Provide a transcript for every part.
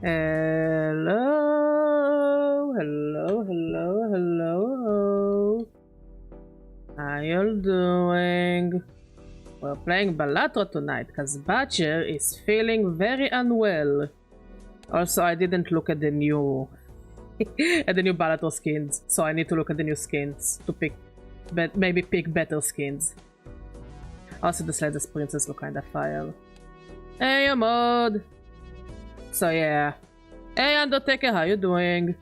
Hello, hello, hello, hello. How you doing? We're playing Balatro tonight because Badger is feeling very unwell. Also, I didn't look at the new Balatro skins, so I need to look at the new skins to pick, maybe pick better skins. Also, the Sledge's princess look kinda fire. Hey, Ahmad! So yeah. Hey, Undertaker, how you doing?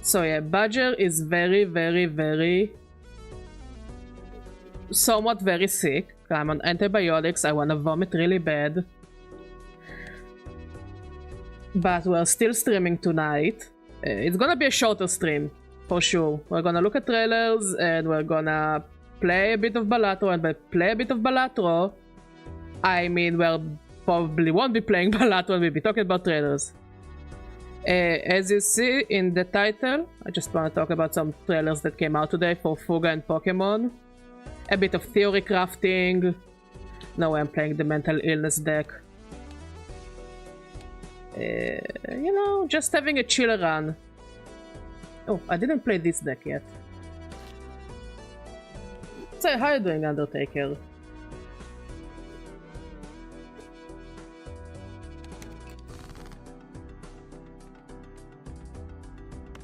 So yeah, Badger is very somewhat very sick. I'm on antibiotics, I wanna vomit really bad. But we're still streaming tonight. It's gonna be a shorter stream, for sure. We're gonna look at trailers and we're gonna play a bit of Balatro, and by play a bit of Balatro, I mean we'll probably won't be playing Balatro and we'll be talking about trailers. As you see in the title, I just want to talk about some trailers that came out today for Fuga and Pokemon. A bit of theory crafting. No way I'm playing the mental illness deck. You know, just having a chill run. Oh, I didn't play this deck yet. So, how are you doing, Undertaker?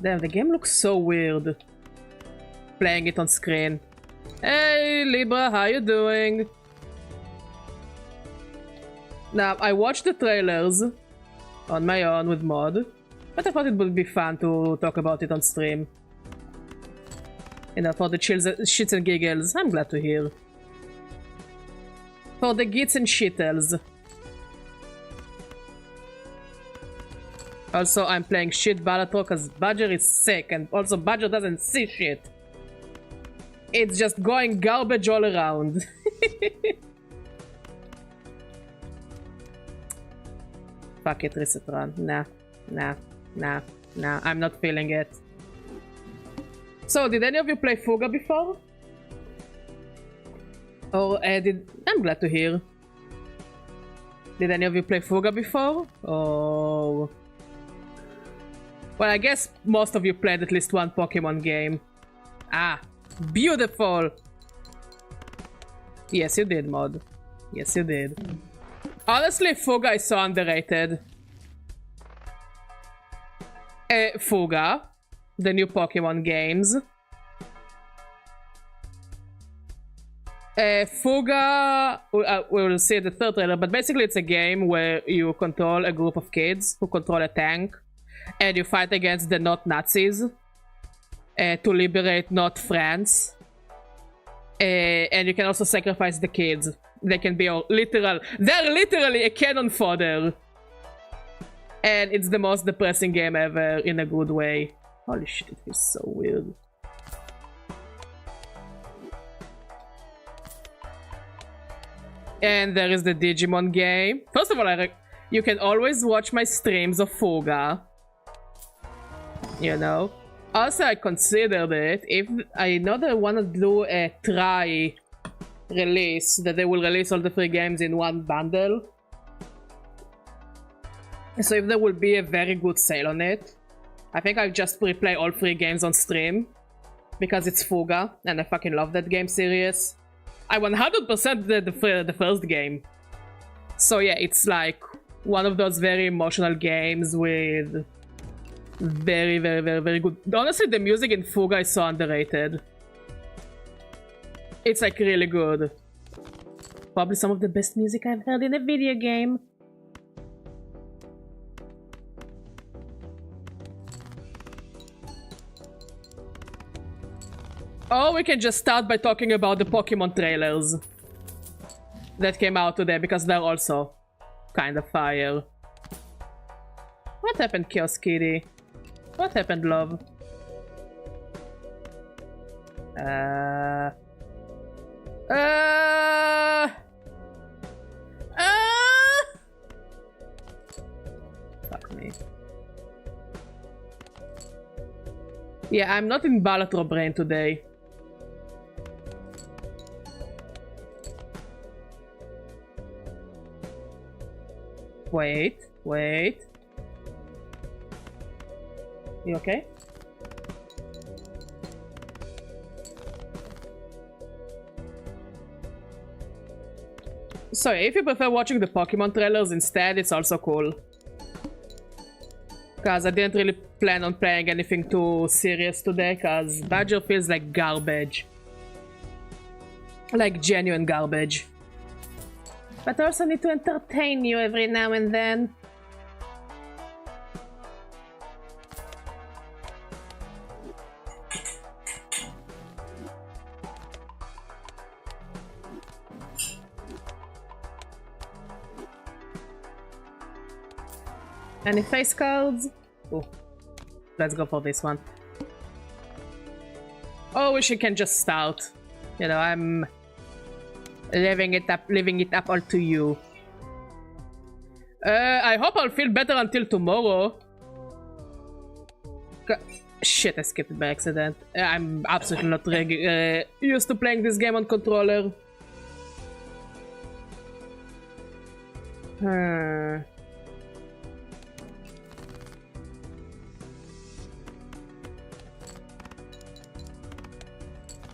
Damn, the game looks so weird. Playing it on screen. Hey, Libra, how you doing? Now, I watched the trailers on my own with mod, but I thought it would be fun to talk about it on stream. You know, for the shits and giggles. I'm glad to hear. For the gits and shittles. Also, I'm playing shit Balatro because Badger is sick, and also Badger doesn't see shit. It's just going garbage all around. Fuck it, reset run. Nah. I'm not feeling it. So, did any of you play Fuga before? Or I'm glad to hear. Did any of you play Fuga before? Or... Well, I guess most of you played at least one Pokemon game. Ah, beautiful! Yes, you did, mod. Yes, you did. Honestly, Fuga is so underrated. Fuga, the new Pokemon games. Fuga, we'll see the third trailer, but basically it's a game where you control a group of kids who control a tank. And you fight against the not Nazis to liberate not France. And you can also sacrifice the kids. They can be your they're literally a cannon fodder. And it's the most depressing game ever in a good way. Holy shit, it feels so weird. And there is the Digimon game. First of all, you can always watch my streams of Fuga. You know. Also, I considered it. If I know they want to do a try release, that they will release all the 3 games in one bundle. So if there will be a very good sale on it, I think I'll just replay all 3 games on stream. Because it's Fuga, and I fucking love that game series. I 100% did the first game. So yeah, it's like one of those very emotional games with very good. Honestly, the music in Fuga is so underrated. It's like really good. Probably some of the best music I've heard in a video game. Or we can just start by talking about the Pokemon trailers that came out today, because they're also kind of fire. What happened, Chaos Kitty? What happened, love? Fuck me. Yeah, I'm not in Balatro brain today. Wait. You okay? So if you prefer watching the Pokemon trailers instead, it's also cool. Because I didn't really plan on playing anything too serious today, because Badger feels like garbage. Like genuine garbage. But I also need to entertain you every now and then. Any face cards? Oh, let's go for this one. Oh, wish you can just start. You know, I'm leaving it up all to you. I hope I'll feel better until tomorrow. Shit, I skipped it by accident. I'm absolutely not used to playing this game on controller.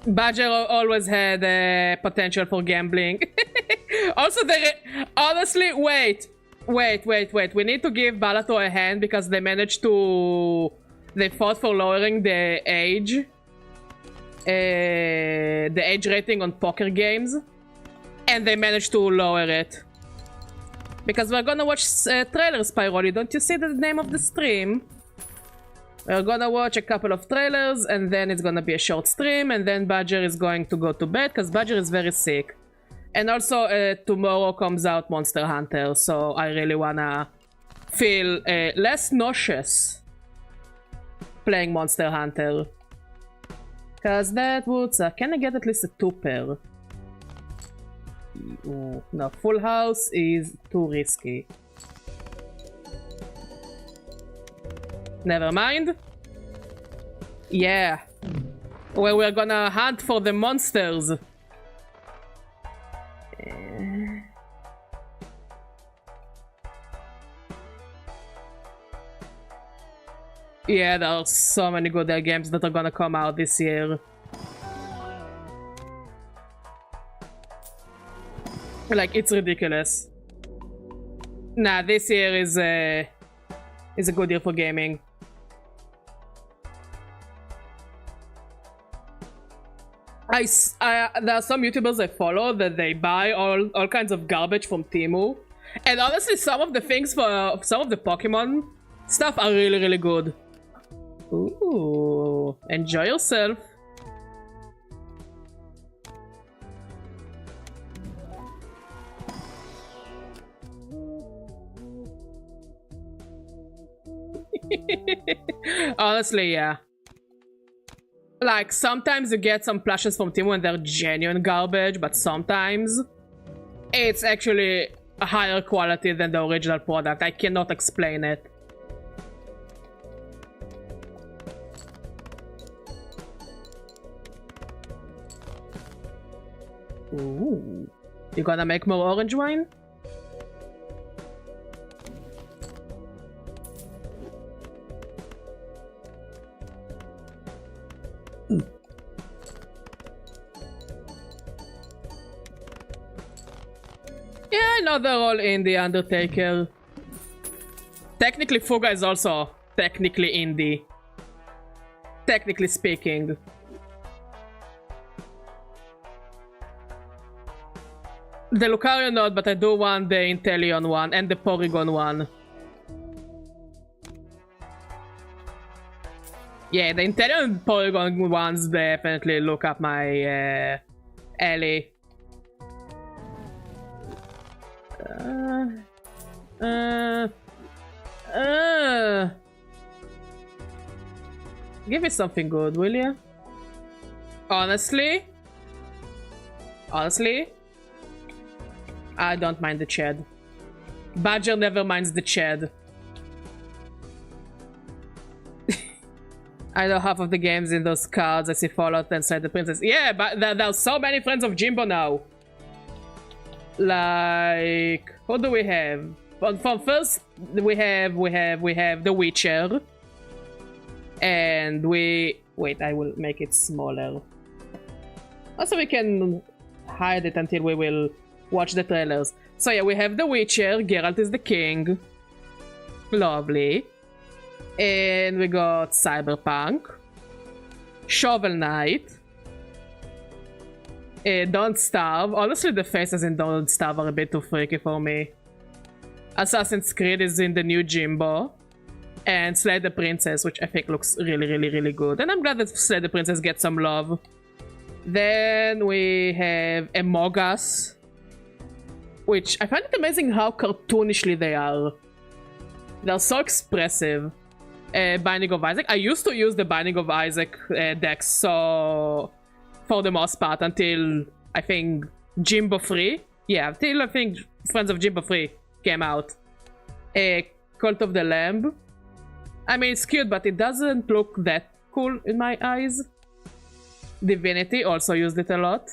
Badger always had potential for gambling. Also, honestly, wait. We need to give Balatro a hand because they managed to... They fought for lowering the age rating on poker games. And they managed to lower it. Because we're gonna watch trailers, Pyroli. Don't you see the name of the stream? We're gonna watch a couple of trailers, and then it's gonna be a short stream, and then Badger is going to go to bed, because Badger is very sick. And also, tomorrow comes out Monster Hunter, so I really wanna feel less nauseous playing Monster Hunter. Because that would suck. Can I get at least a 2-pair? Ooh, no, Full House is too risky. Never mind. Yeah. Well, we're gonna hunt for the monsters. Yeah, there are so many good games that are gonna come out this year. Like, it's ridiculous. Nah, this year is a good year for gaming. There are some YouTubers I follow that they buy all kinds of garbage from Temu. And honestly, some of the things for some of the Pokemon stuff are really good. Ooh, enjoy yourself. Honestly, yeah. Like, sometimes you get some plushes from Temu and they're genuine garbage, but sometimes it's actually a higher quality than the original product. I cannot explain it. Ooh. You gonna make more orange wine? Yeah, I know they're all indie, Undertaker. Technically, Fuga is also technically indie. Technically speaking. The Lucario not, but I do want the Inteleon one and the Porygon one. Yeah, the Inteleon and Porygon ones definitely look up my alley. Give me something good, will you? Honestly, I don't mind the Chad. Badger never minds the Chad. I know half of the games in those cards. I see Fallout and Side the Princess. Yeah, but there are so many friends of Jimbo now. Like, who do we have? From first, we have The Witcher. And wait, I will make it smaller. Also, we can hide it until we will watch the trailers. So yeah, we have The Witcher, Geralt is the king. Lovely. And we got Cyberpunk. Shovel Knight. Don't Starve. Honestly, the faces in Don't Starve are a bit too freaky for me. Assassin's Creed is in the new Jimbo. And Slay the Princess, which I think looks really good. And I'm glad that Slay the Princess gets some love. Then we have Among Us, which I find it amazing how cartoonishly they are. They're so expressive. Binding of Isaac. I used to use the Binding of Isaac decks, so for the most part, until I think Jimbo 3. Yeah, until I think Friends of Jimbo 3 came out. Cult of the Lamb. I mean, it's cute, but it doesn't look that cool in my eyes. Divinity, also used it a lot.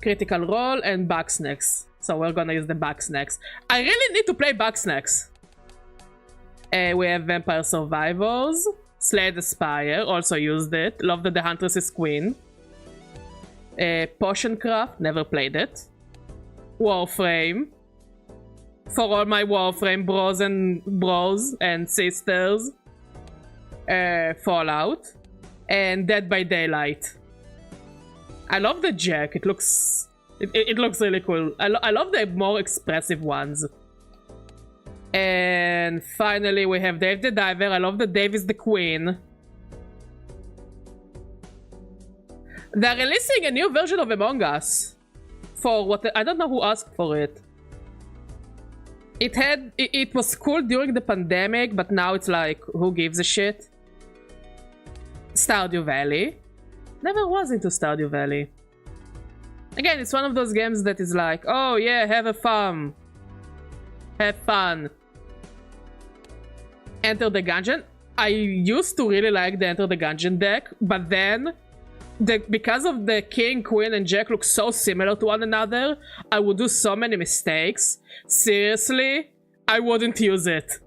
Critical Role and Bugsnax. So we're gonna use the Bugsnax. I really need to play Bugsnax. We have Vampire Survivors. Slay the Spire, also used it. Love that the Huntress is queen. Potion Craft, never played it. Warframe. For all my Warframe bros and sisters. Fallout. And Dead by Daylight. I love the Jack. It looks really cool. I love the more expressive ones. And finally we have Dave the Diver. I love that Dave is the queen. They're releasing a new version of Among Us. For what? I don't know who asked for it. It was cool during the pandemic, but now it's like, who gives a shit? Stardew Valley. Never was into Stardew Valley. Again, it's one of those games that is like, oh yeah, have fun. Have fun. Enter the Gungeon. I used to really like the Enter the Gungeon deck, but then because of the King, Queen, and Jack look so similar to one another, I would do so many mistakes. Seriously, I wouldn't use it.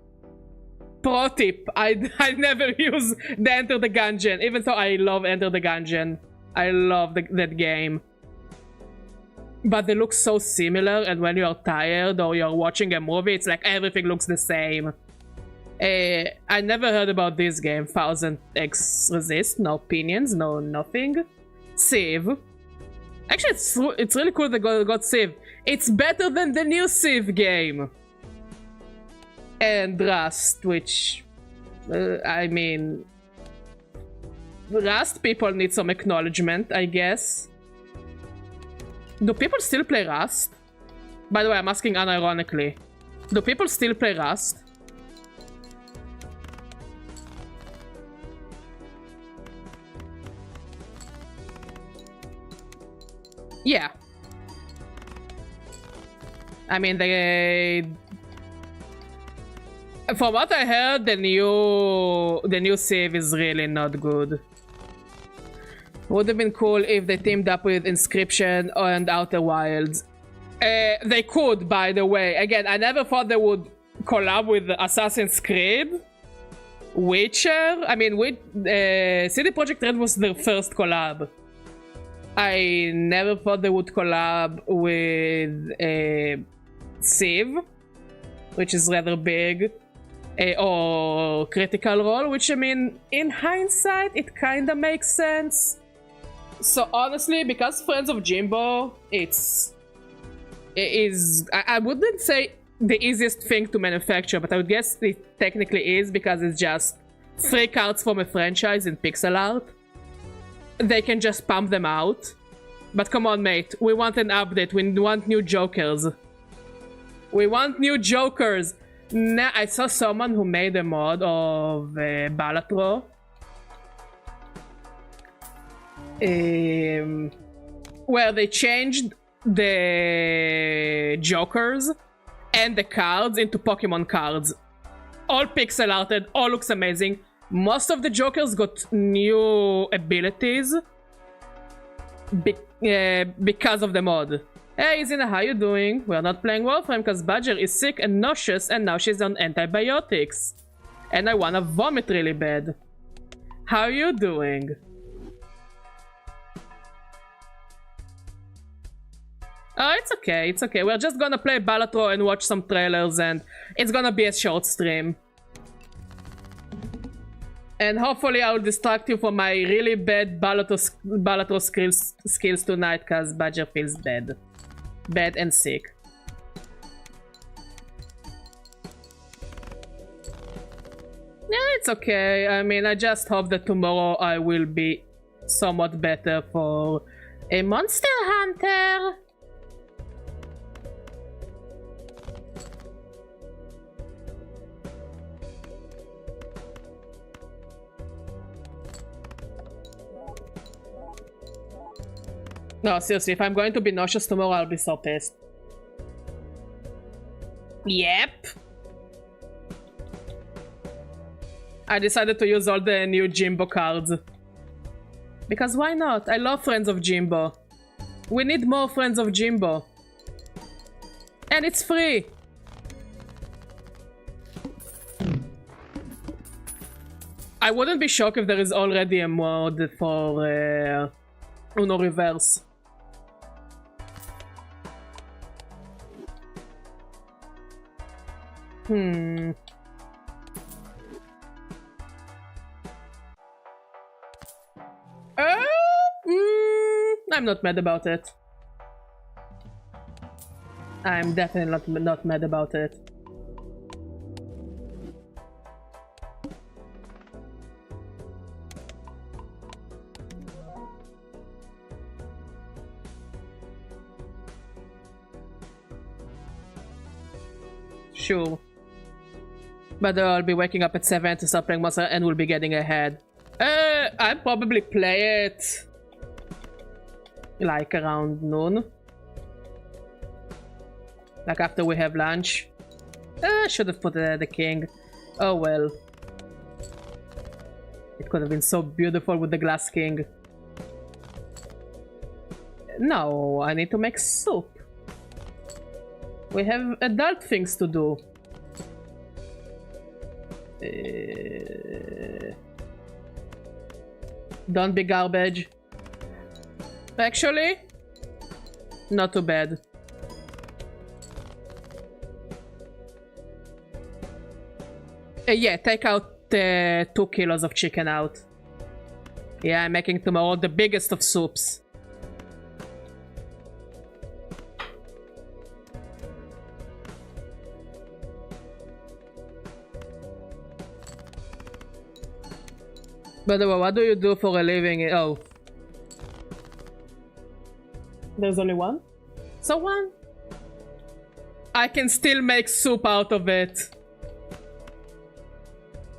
Pro tip, I never use the Enter the Gungeon, even though I love Enter the Gungeon. I love that game. But they look so similar, and when you're tired or you're watching a movie, it's like everything looks the same. I never heard about this game. 1000X Resist, no opinions, no nothing. Civ. Actually, it's really cool they got Civ. It's better than the new Civ game. And Rust, which... I mean... Rust people need some acknowledgement, I guess. Do people still play Rust? By the way, I'm asking unironically. Do people still play Rust? Yeah. I mean, from what I heard, the new Civ is really not good. Would have been cool if they teamed up with Inscription and Outer Wilds. They could, by the way. Again, I never thought they would collab with Assassin's Creed. Witcher? I mean, CD Projekt Red was their first collab. I never thought they would collab with Civ, which is rather big, or Critical Role, which, I mean, in hindsight, it kinda makes sense. So honestly, because Friends of Jimbo, it is, I wouldn't say the easiest thing to manufacture, but I would guess it technically is, because it's just 3 cards from a franchise in pixel art. They can just pump them out. But come on, mate, we want an update, we want new Jokers. We want new Jokers! Nah, I saw someone who made a mod of Balatro. Where they changed the Jokers and the cards into Pokemon cards. All pixel arted, all looks amazing. Most of the Jokers got new abilities because of the mod. Hey Izina, how you doing? We're not playing Warframe because Badger is sick and nauseous and now she's on antibiotics. And I wanna vomit really bad. How are you doing? Oh, it's okay, it's okay. We're just gonna play Balatro and watch some trailers, and it's gonna be a short stream. And hopefully I'll distract you from my really bad Balatro skills tonight, because Badger feels bad. Bad and sick. Yeah, it's okay. I mean, I just hope that tomorrow I will be somewhat better for a Monster Hunter. No, seriously, if I'm going to be nauseous tomorrow, I'll be so pissed. Yep. I decided to use all the new Jimbo cards. Because why not? I love Friends of Jimbo. We need more Friends of Jimbo. And it's free. I wouldn't be shocked if there is already a mod for Uno Reverse. I'm not mad about it. I'm definitely not mad about it. Sure. But I'll be waking up at 7 to start playing Monster and we'll be getting ahead. I'll probably play it like around noon. Like after we have lunch. Should have put the king. Oh well. It could have been so beautiful with the glass king. No, I need to make soup. We have adult things to do. Don't be garbage. Actually, not too bad. Yeah, take out 2 kilos of chicken out. Yeah, I'm making tomorrow the biggest of soups. By the way, what do you do for a living? Oh. There's only one? So one? I can still make soup out of it.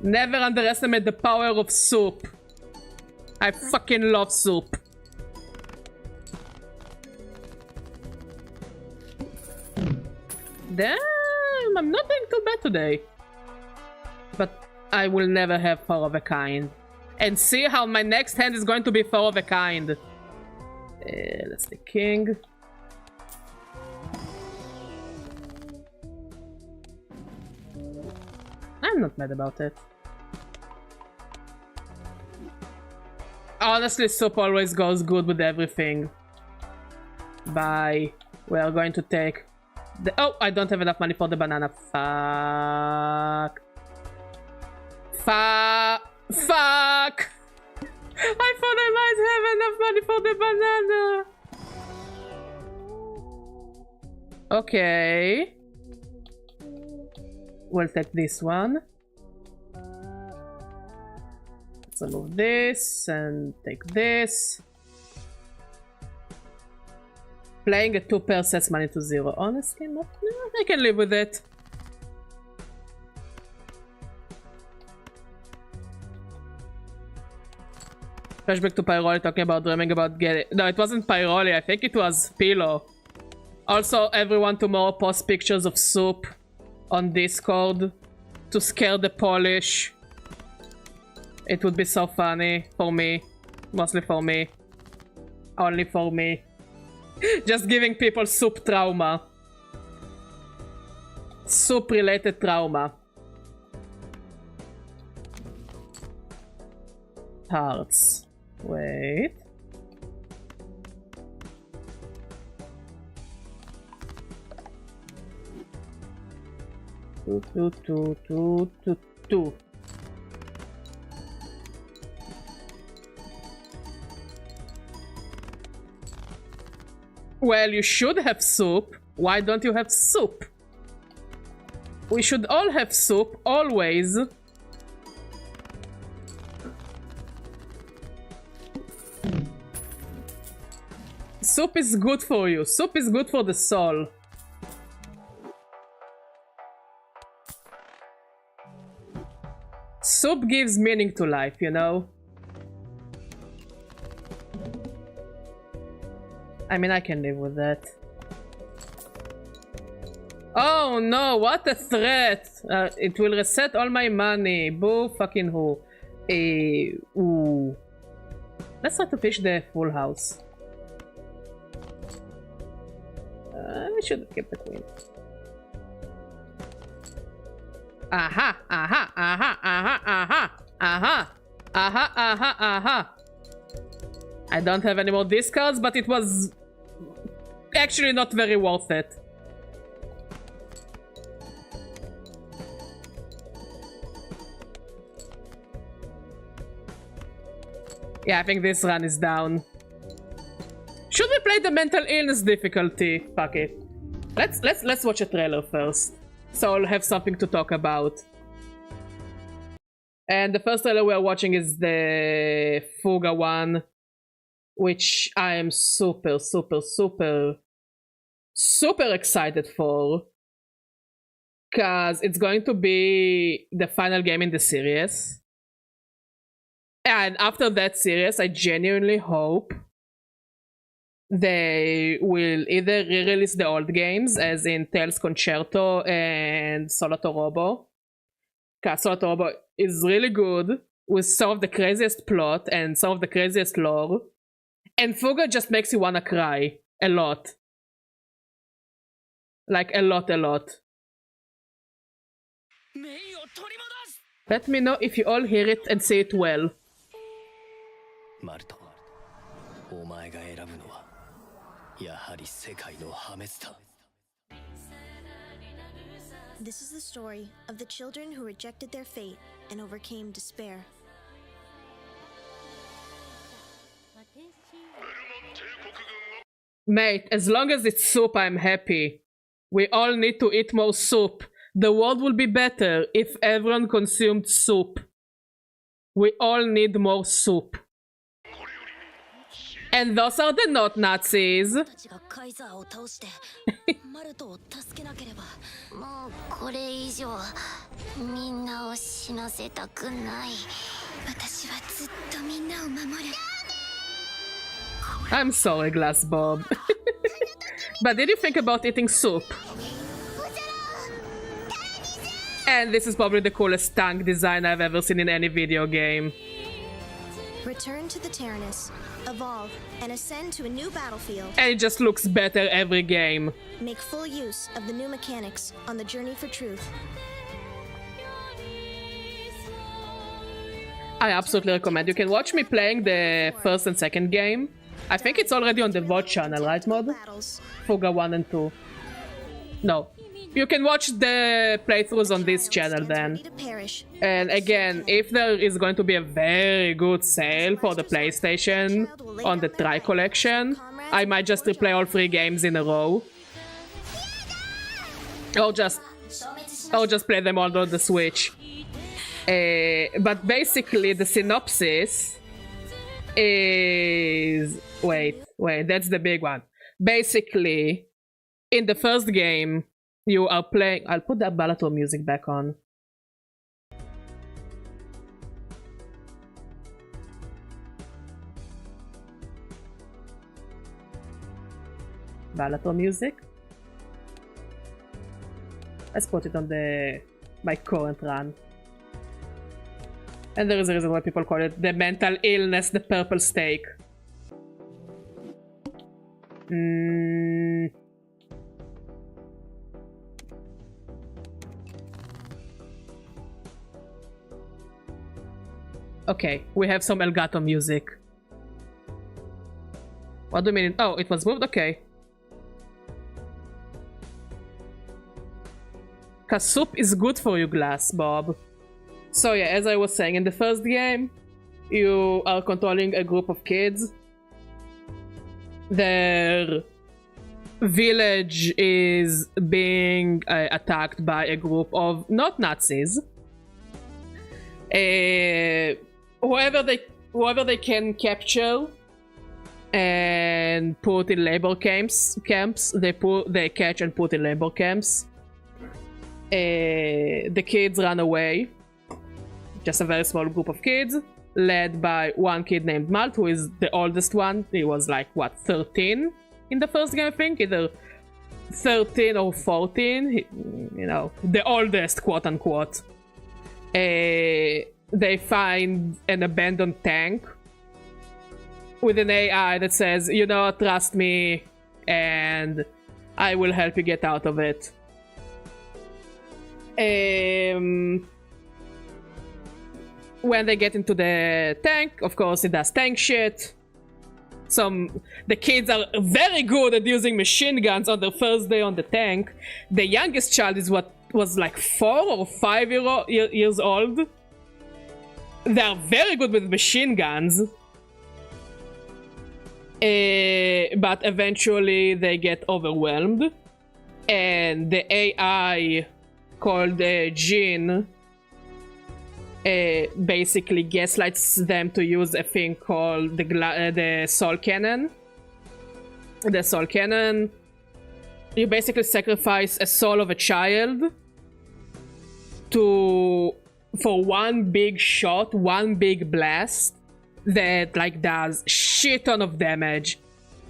Never underestimate the power of soup. I fucking love soup. Damn, I'm not doing too bad today. But I will never have 4 of a kind. And see how my next hand is going to be 4 of a kind. That's the king. I'm not mad about it. Honestly, soup always goes good with everything. Bye. We are going to take the... Oh, I don't have enough money for the banana. Fuck. Fuck! I thought I might have enough money for the banana. Okay. We'll take this one. Let's remove this and take this. Playing a 2 sets money to 0. Honestly, no, I can live with it. Flashback to Pyroli talking about dreaming about getting... No, it wasn't Pyroli. I think it was Pilo. Also, everyone tomorrow post pictures of soup on Discord to scare the Polish. It would be so funny for me. Mostly for me. Only for me. Just giving people soup trauma. Soup related trauma. hearts. Wait. Two. Well, you should have soup. Why don't you have soup? We should all have soup, always. Soup is good for you. Soup is good for the soul. Soup gives meaning to life, you know? I mean, I can live with that. Oh no, what a threat! It will reset all my money. Boo fucking who. Ooh. Let's try to fish the full house. We should keep the queen. Aha! Aha! Aha! Aha! Aha! Aha! Aha! Aha! Aha! I don't have any more discards, but it was actually not very worth it. Yeah, I think this run is down. Should we play the mental illness difficulty? Fuck it. Let's watch a trailer first, so I'll have something to talk about. And the first trailer we are watching is the Fuga one, which I am super excited for, because it's going to be the final game in the series. And after that series, I genuinely hope they will either re-release the old games, as in Tales Concerto and Solato Robo. Because Solato Robo is really good, with some of the craziest plot and some of the craziest lore. And Fuga just makes you wanna cry. A lot. Like, a lot. Let me know if you all hear it and say it well. This is the story of the children who rejected their fate and overcame despair. Mate, as long as it's soup, I'm happy. We all need to eat more soup. The world will be better if everyone consumed soup. We all need more soup. And those are the not Nazis. I'm sorry, Glass Bob. But did you think about eating soup? And this is probably the coolest tank design I've ever seen in any video game. Return to the Tyrannus, evolve, and ascend to a new battlefield. And it just looks better every game. Make full use of the new mechanics on the journey for truth. I absolutely recommend. You can watch me playing the first and second game. I think it's already on the VOD channel, right, Mod? Fuga 1 and 2. No. You can watch the playthroughs on this channel then. And again, if there is going to be a very good sale for the PlayStation on the Tri Collection, I might just replay all 3 games in a row. Or just play them all on the Switch. But basically the synopsis is... Wait, that's the big one. Basically, in the first game, you are playing... I'll put that Balatro music back on. Balatro music. Let's put it on my current run. And there is a reason why people call it the mental illness, the purple steak. Okay, we have some Elgato music. What do you mean? Oh, it was moved? Okay. Cause soup is good for you, Glass Bob. So yeah, as I was saying, in the first game, you are controlling a group of kids. Their village is being attacked by a group of not Nazis. Whoever they can capture and put in labor camps, they catch and put in labor camps. The kids run away. Just a very small group of kids, led by one kid named Malt, who is the oldest one. He was like, what, 13 in the first game, I think? Either 13 or 14. You know, the oldest, quote unquote. They find an abandoned tank with an AI that says, you know, trust me, and I will help you get out of it. When they get into the tank, of course, it does tank shit. The kids are very good at using machine guns on their first day on the tank. The youngest child is what was like 4 or 5 years old. They are very good with machine guns. But eventually they get overwhelmed. And the AI called Jean basically gaslights them to use a thing called the soul cannon. The soul cannon, you basically sacrifice a soul of a child for one big shot, one big blast that like does shit ton of damage.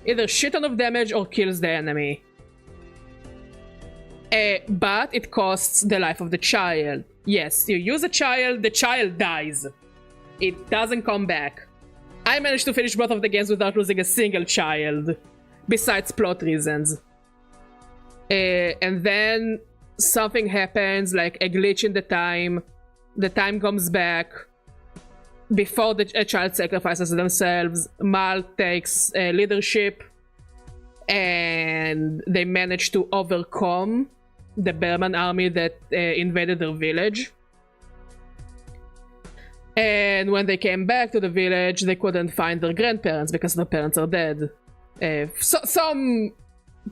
Either shit ton of damage or kills the enemy. But it costs the life of the child. Yes, you use a child, the child dies. It doesn't come back. I managed to finish both of the games without losing a single child, besides plot reasons. And then something happens, like a glitch in the time comes back. Before a child sacrifices themselves, Mal takes leadership, and they manage to overcome the Bearman army that invaded their village. And when they came back to the village, they couldn't find their grandparents because their parents are dead. Some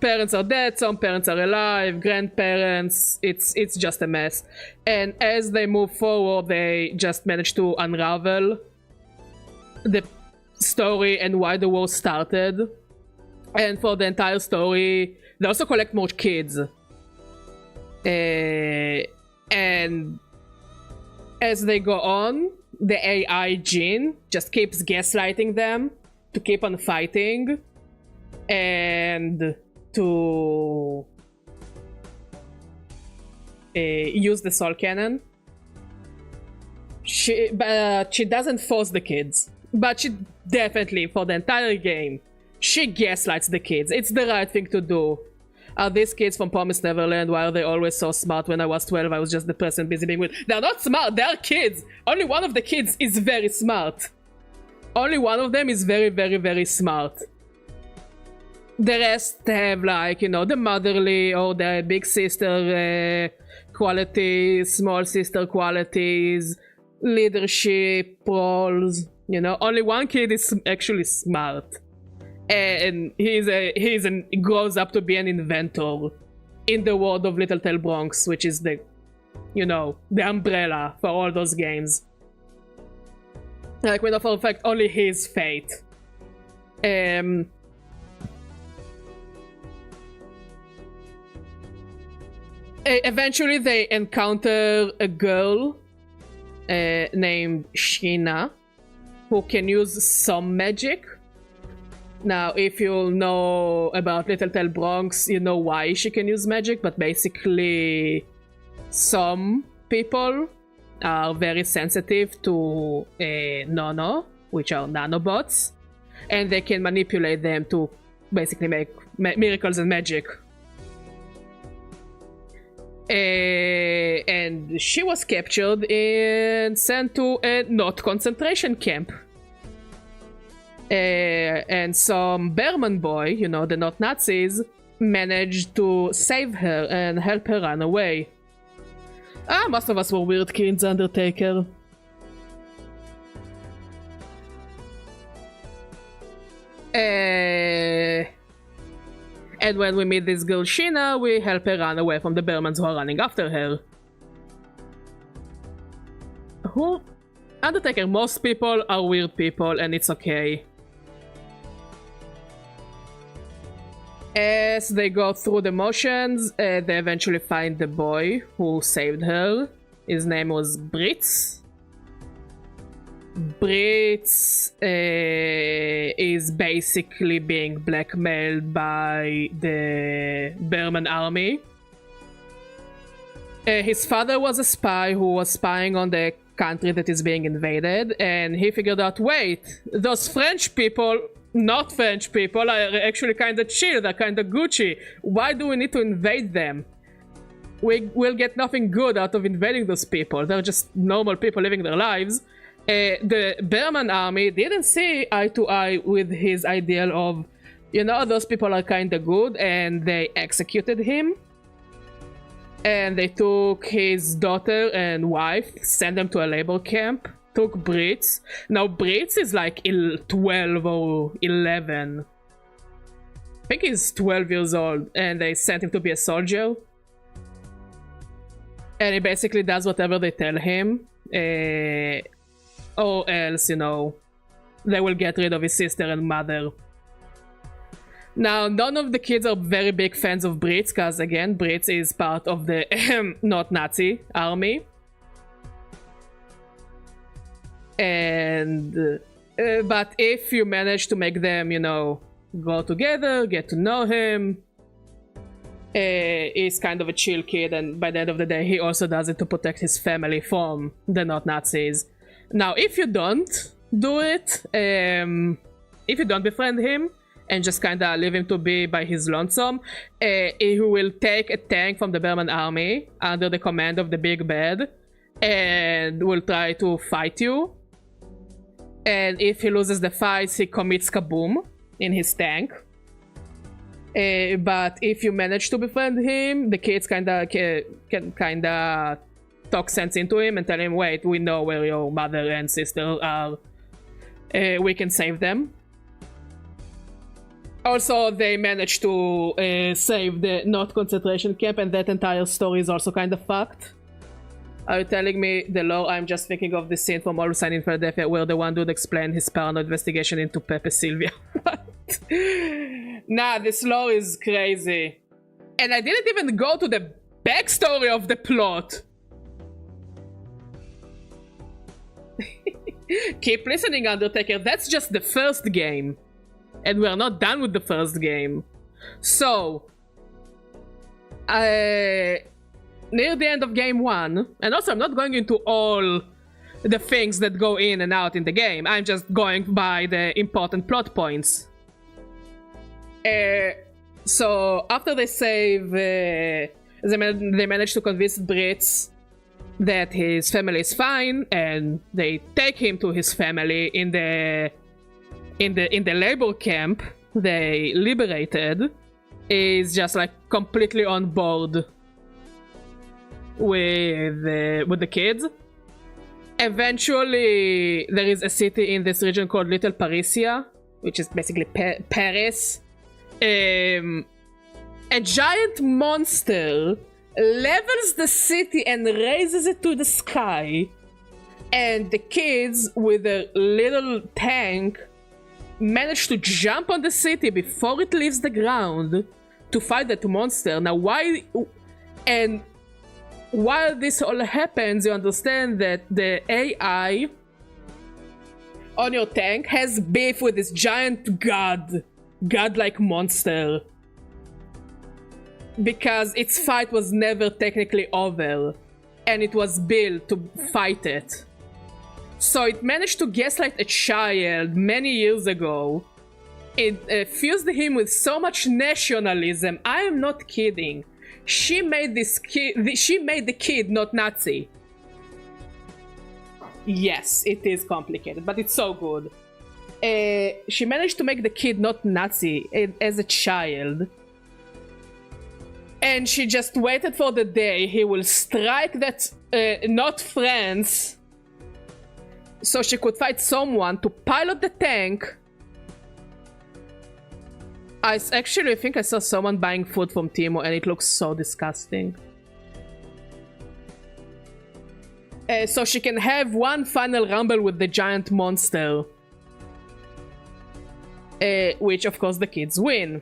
parents are dead, some parents are alive, grandparents, it's just a mess. And as they move forward, they just manage to unravel the story and why the war started. And for the entire story, they also collect more kids. And as they go on, the AI Jin just keeps gaslighting them to keep on fighting and to use the soul cannon. But she doesn't force the kids, but she definitely, for the entire game, she gaslights the kids. It's the right thing to do. Are these kids from Promised Neverland? Why are they always so smart? When I was 12, I was just the person busy being with. They're not smart, they're kids. Only one of the kids is very smart. Only one of them is very, very, very smart. The rest have, like, you know, the motherly or the big sister qualities, small sister qualities, leadership roles. You know, only one kid is actually smart. And he grows up to be an inventor in the world of Little Tail Bronx, which is the, you know, the umbrella for all those games. Like, we know for a fact only his fate. Eventually they encounter a girl named Sheena who can use some magic. Now, if you know about Little Tail Bronx, you know why she can use magic, but basically some people are very sensitive to Nono, which are nanobots, and they can manipulate them to basically make miracles and magic. and she was captured and sent to a not concentration camp. And some Bearman boy, you know, the not Nazis, managed to save her and help her run away. Most of us were weird kids, Undertaker. And when we meet this girl Sheena, we help her run away from the Bearmans who are running after her. Who? Undertaker, most people are weird people and it's okay. As they go through the motions, they eventually find the boy who saved her. His name was Britz. Britz is basically being blackmailed by the Bearman army. His father was a spy who was spying on the country that is being invaded, and he figured out, wait, those French people, not French people, are actually kind of chill, they're kind of Gucci. Why do we need to invade them? We'll get nothing good out of invading those people. They're just normal people living their lives. The Bearman army didn't see eye to eye with his ideal of, you know, those people are kind of good, and they executed him. And they took his daughter and wife, sent them to a labor camp, took Britz. Now Britz is like 12 or 11. I think he's 12 years old, and they sent him to be a soldier. And he basically does whatever they tell him. Or else, you know, they will get rid of his sister and mother. Now, none of the kids are very big fans of Britz, because again, Britz is part of the not Nazi army. And but if you manage to make them, you know, go together, get to know him, he's kind of a chill kid, and by the end of the day, he also does it to protect his family from the not Nazis. Now, if you don't do it, if you don't befriend him and just kind of leave him to be by his lonesome, he will take a tank from the Bearman army under the command of the Big Bad and will try to fight you. And if he loses the fight, he commits kaboom in his tank. But if you manage to befriend him, the kids kinda can kinda talk sense into him and tell him, wait, we know where your mother and sister are. We can save them. Also, they managed to save the not concentration camp, and that entire story is also kind of fucked. Are you telling me the lore? I'm just thinking of the scene from All Sign in Philadelphia where the one dude explained his paranoid investigation into Pepe Sylvia. What? Nah, this lore is crazy. And I didn't even go to the backstory of the plot. Keep listening, Undertaker. That's just the first game. And we're not done with the first game. So, near the end of game 1, and also I'm not going into all the things that go in and out in the game, I'm just going by the important plot points. So, after they save, they manage to convince Britz that his family is fine, and they take him to his family in the labor camp they liberated. Is just like completely on board with the kids. Eventually, there is a city in this region called Little Parisia, which is basically Paris. A giant monster levels the city and raises it to the sky, and the kids with a little tank manage to jump on the city before it leaves the ground to fight that monster. Now, why? And while this all happens, you understand that the AI on your tank has beef with this giant godlike monster, because its fight was never technically over, and it was built to fight it. So it managed to gaslight a child many years ago. It fused him with so much nationalism. I am not kidding. she made the kid not Nazi. Yes, it is complicated, but it's so good. She managed to make the kid not Nazi as a child. And she just waited for the day he will strike that not France, so she could fight someone to pilot the tank. I actually think I saw someone buying food from Timo and it looks so disgusting. So she can have one final rumble with the giant monster. Which of course the kids win.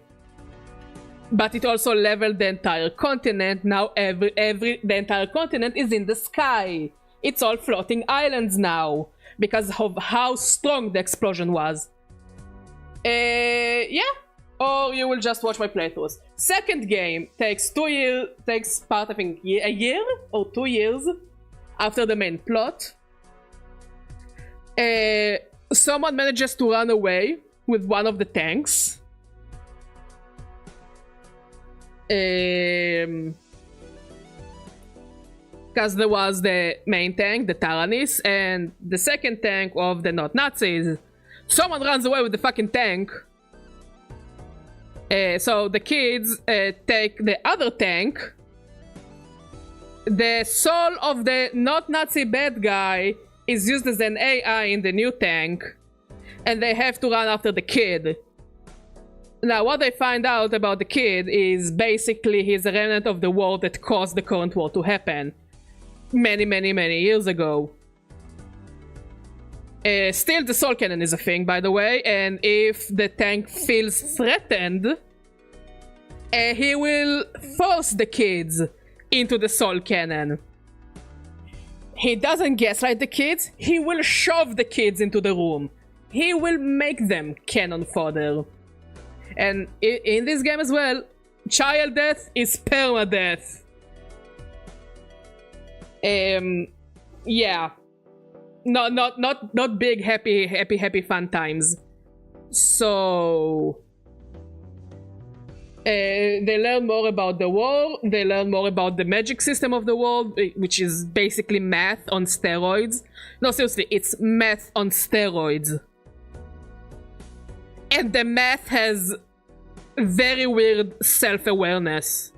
But it also leveled the entire continent. Now the entire continent is in the sky. It's all floating islands now. Because of how strong the explosion was. Yeah. Or you will just watch my playthroughs. Second game takes part I think a year or 2 years after the main plot. Someone manages to run away with one of the tanks. Because there was the main tank, the Taranis, and the second tank of the not Nazis. Someone runs away with the fucking tank. So the kids take the other tank. The soul of the not Nazi bad guy is used as an AI in the new tank. And they have to run after the kid. Now, what they find out about the kid is basically he's a remnant of the war that caused the current war to happen. Many, many, many years ago. Still, the soul cannon is a thing, by the way, and if the tank feels threatened, he will force the kids into the soul cannon. He doesn't gaslight the kids, he will shove the kids into the room. He will make them cannon fodder. And in this game as well, child death is permadeath. Yeah. Not big happy fun times. So they learn more about the war, they learn more about the magic system of the world, which is basically math on steroids. No, seriously, it's math on steroids. And the math has very weird self-awareness.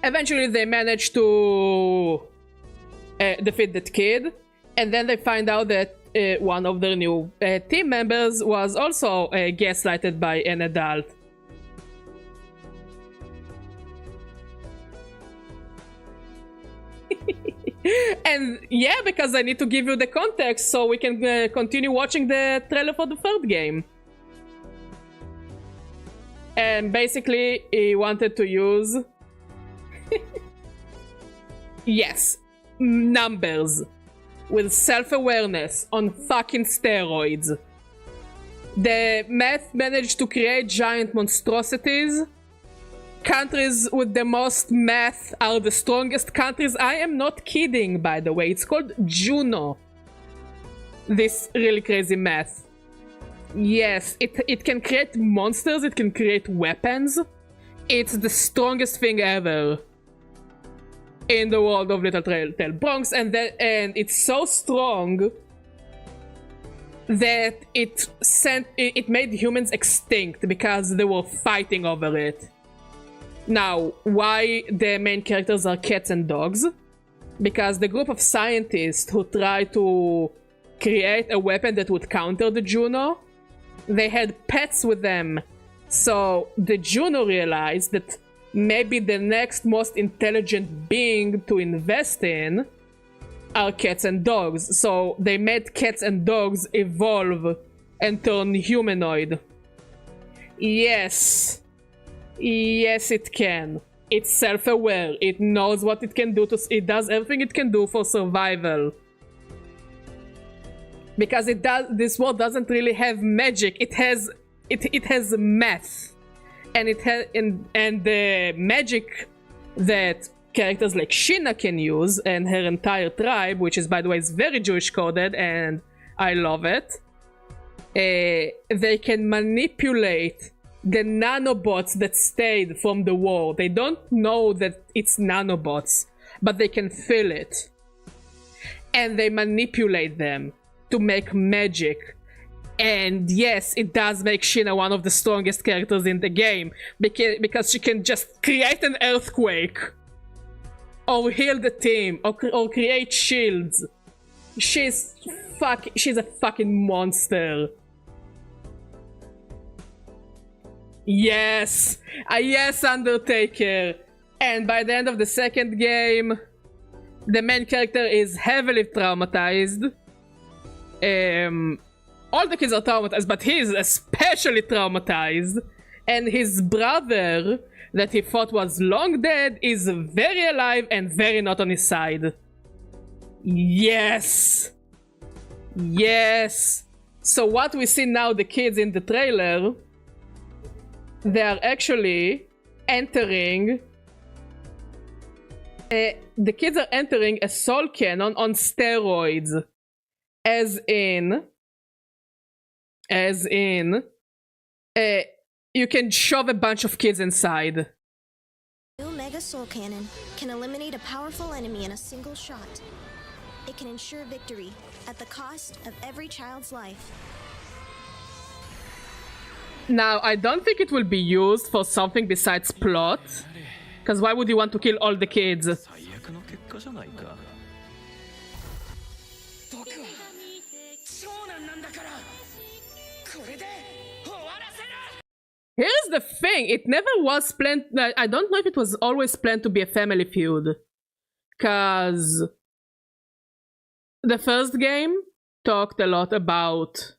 Eventually they manage to defeat that kid, and then they find out that one of their new team members was also gaslighted by an adult. And yeah, because I need to give you the context so we can continue watching the trailer for the third game. And basically, he wanted to use... yes, numbers with self-awareness on fucking steroids. The math managed to create giant monstrosities. Countries with the most math are the strongest countries. I am not kidding, by the way. It's called Juno. This really crazy math. Yes, it can create monsters, it can create weapons. It's the strongest thing ever in the world of Little Tale Bronx, and it's so strong that it made humans extinct because they were fighting over it. Now, why the main characters are cats and dogs? Because the group of scientists who tried to create a weapon that would counter the Juno, they had pets with them. So the Juno realized that maybe the next most intelligent being to invest in are cats and dogs. So they made cats and dogs evolve and turn humanoid. Yes. Yes, it can. It's self-aware. It knows what it can do. It does everything it can do for survival. Because this world doesn't really have magic. It has math. And the magic that characters like Sheena can use, and her entire tribe, which is, by the way, is very Jewish coded, and I love it. They can manipulate the nanobots that stayed from the war. They don't know that it's nanobots, but they can feel it. And they manipulate them to make magic. And yes, it does make Sheena one of the strongest characters in the game, because she can just create an earthquake, or heal the team, or create shields. She's a fucking monster. Yes! Yes, Undertaker! And by the end of the second game, the main character is heavily traumatized. All the kids are traumatized, but he is especially traumatized. And his brother, that he thought was long dead, is very alive and very not on his side. Yes! Yes! So what we see now, the kids in the trailer, they are actually entering... the kids are entering a soul cannon on steroids. As in, you can shove a bunch of kids inside. New Mega Soul Cannon can eliminate a powerful enemy in a single shot. It can ensure victory at the cost of every child's life. Now, I don't think it will be used for something besides plot. Because why would you want to kill all the kids? Here's the thing, it never was planned. I don't know if it was always planned to be a family feud. Cause the first game talked a lot about...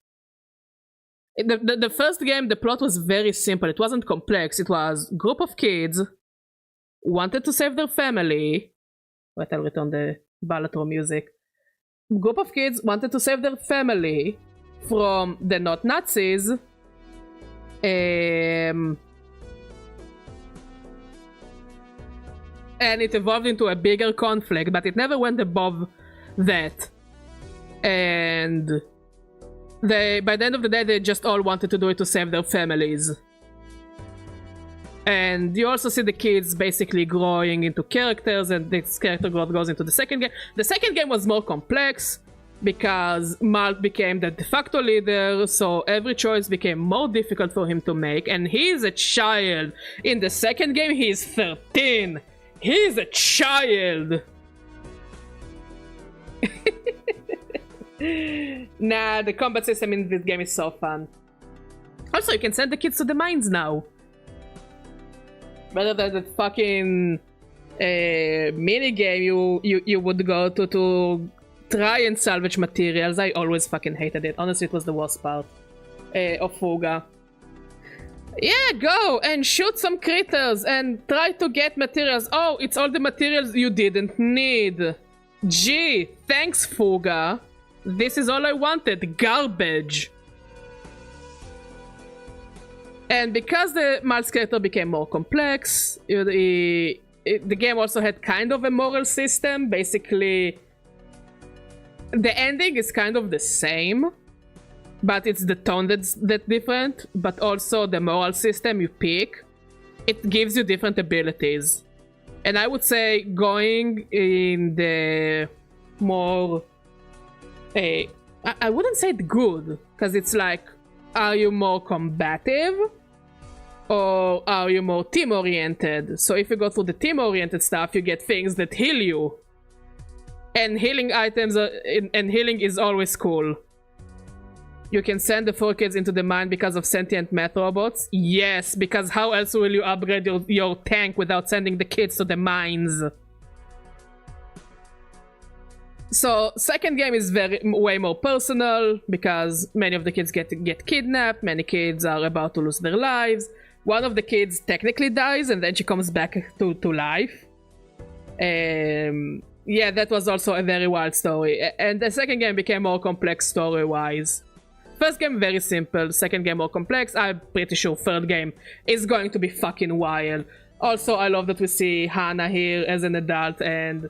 The first game, the plot was very simple. It wasn't complex. It was a group of kids wanted to save their family. Wait, I'll return the Balatro music. Group of kids wanted to save their family from the not Nazis. And it evolved into a bigger conflict, but it never went above that. And by the end of the day, they just all wanted to do it to save their families. And you also see the kids basically growing into characters, and this character growth goes into the second game. The second game was more complex because Malt became the de facto leader, so every choice became more difficult for him to make, and he's a child. In the second game, he's 13. He's a child. Nah, the combat system in this game is so fun. Also, you can send the kids to the mines now. Rather than that fucking minigame you would go to try and salvage materials. I always fucking hated it. Honestly, it was the worst part of Fuga. Yeah, go and shoot some critters and try to get materials. Oh, it's all the materials you didn't need. Gee, thanks, Fuga. This is all I wanted. Garbage. And because the Miles character became more complex, the game also had kind of a moral system. Basically, the ending is kind of the same, but it's the tone that's different. But also the moral system you pick, it gives you different abilities. And I would say going in the more... I wouldn't say it good, because it's like, are you more combative or are you more team-oriented? So if you go through the team-oriented stuff, you get things that heal you. And healing items and healing is always cool. You can send the 4 kids into the mine because of sentient meth robots. Yes, because how else will you upgrade your tank without sending the kids to the mines? So, second game is way more personal, because many of the kids get kidnapped, many kids are about to lose their lives. One of the kids technically dies, and then she comes back to life. Yeah, that was also a very wild story. And the second game became more complex story-wise. First game, very simple. Second game, more complex. I'm pretty sure third game is going to be fucking wild. Also, I love that we see Hannah here as an adult, and...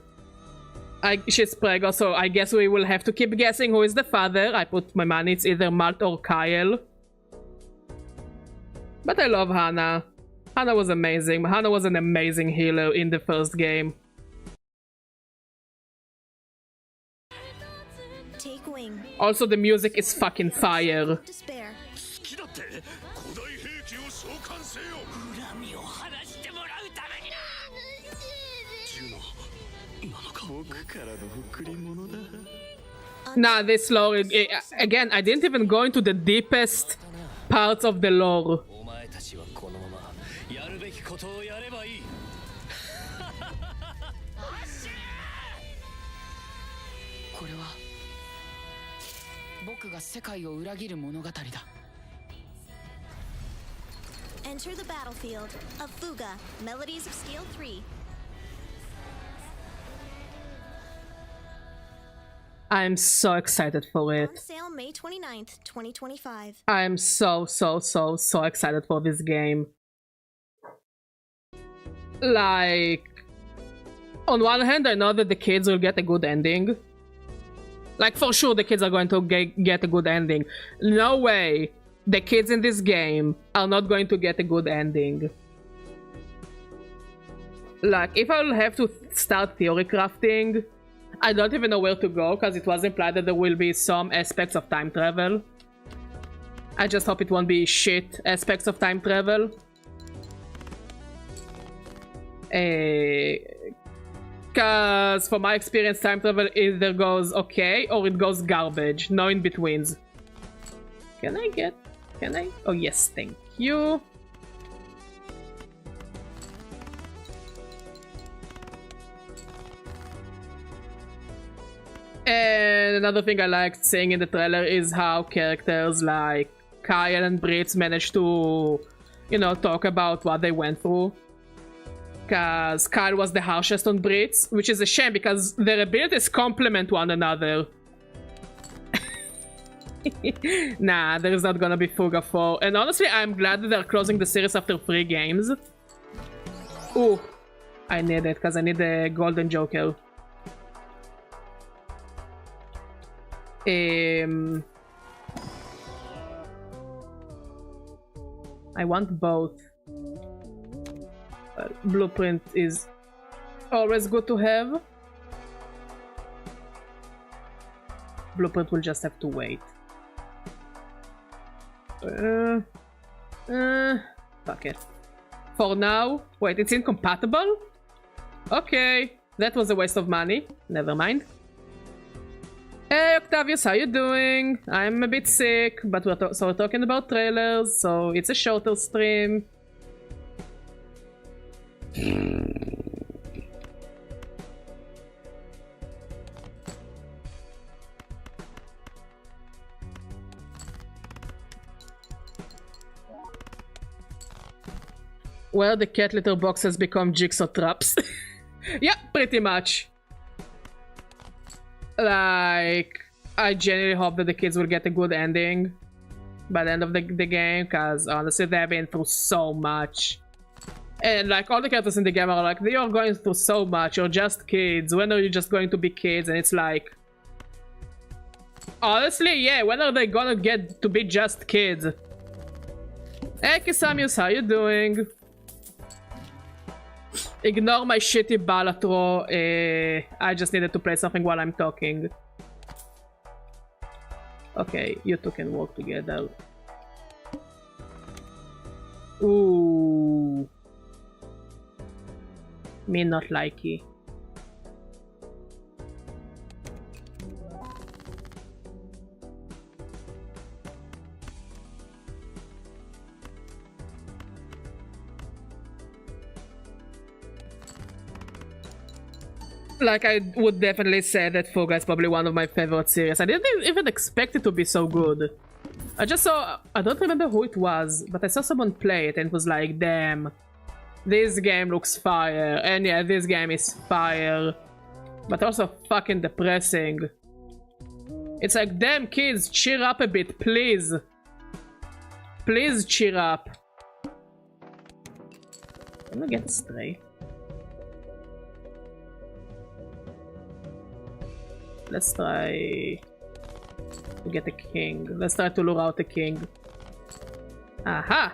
she's pregnant, so I guess we will have to keep guessing who is the father. I put my money, it's either Malt or Kyle. But I love Hana. Hana was amazing. Hana was an amazing healer in the first game. Take wing. Also, the music is fucking fire. Despair. Nah, this lore, again, I didn't even go into the deepest parts of the lore. Enter the battlefield of Fuga, Melodies of Scale 3. I'm so excited for On it. sale May 29th, 2025. I'm so excited for this game. Like, on one hand, I know that the kids will get a good ending. Like, for sure the kids are going to get a good ending. No way the kids in this game are not going to get a good ending. Like, if I'll have to start theory crafting, I don't even know where to go, because it was implied that there will be some aspects of time travel. I just hope it won't be shit aspects of time travel. Because from my experience, time travel either goes okay or it goes garbage. No in-betweens. Can I? Oh yes, thank you. And another thing I liked seeing in the trailer is how characters like Kyle and Brits managed to, you know, talk about what they went through. Because Kyle was the harshest on Brits, which is a shame because their abilities complement one another. Nah, there is not gonna be Fuga 4. And honestly, I'm glad that they're closing the series after 3 games. Ooh, I need it because I need the Golden Joker. I want both. Blueprint is always good to have. Blueprint will just have to wait. Fuck it. For now, wait, it's incompatible? Okay, that was a waste of money. Never mind. Hey Octavius, how you doing? I'm a bit sick, but we're talking about trailers, so it's a shorter stream. Well, the cat litter box has become jigsaw traps. Yeah, pretty much. Like, I genuinely hope that the kids will get a good ending by the end of the game, because honestly, they've been through so much. And like, all the characters in the game are like, they are going through so much, you're just kids, when are you just going to be kids? And it's like, honestly, yeah, when are they gonna get to be just kids? Hey Kisamius, how you doing? Ignore my shitty Balatro, I just needed to play something while I'm talking. Okay, you two can work together. Ooh. Me not likey. Like, I would definitely say that Fuga is probably one of my favorite series. I didn't even expect it to be so good. I just saw... I don't remember who it was, but I saw someone play it and was like, damn, this game looks fire. And yeah, this game is fire. But also fucking depressing. It's like, damn kids, cheer up a bit, please. Please cheer up. Let me get a stray. Let's try to get a king. Let's try to lure out a king. Aha!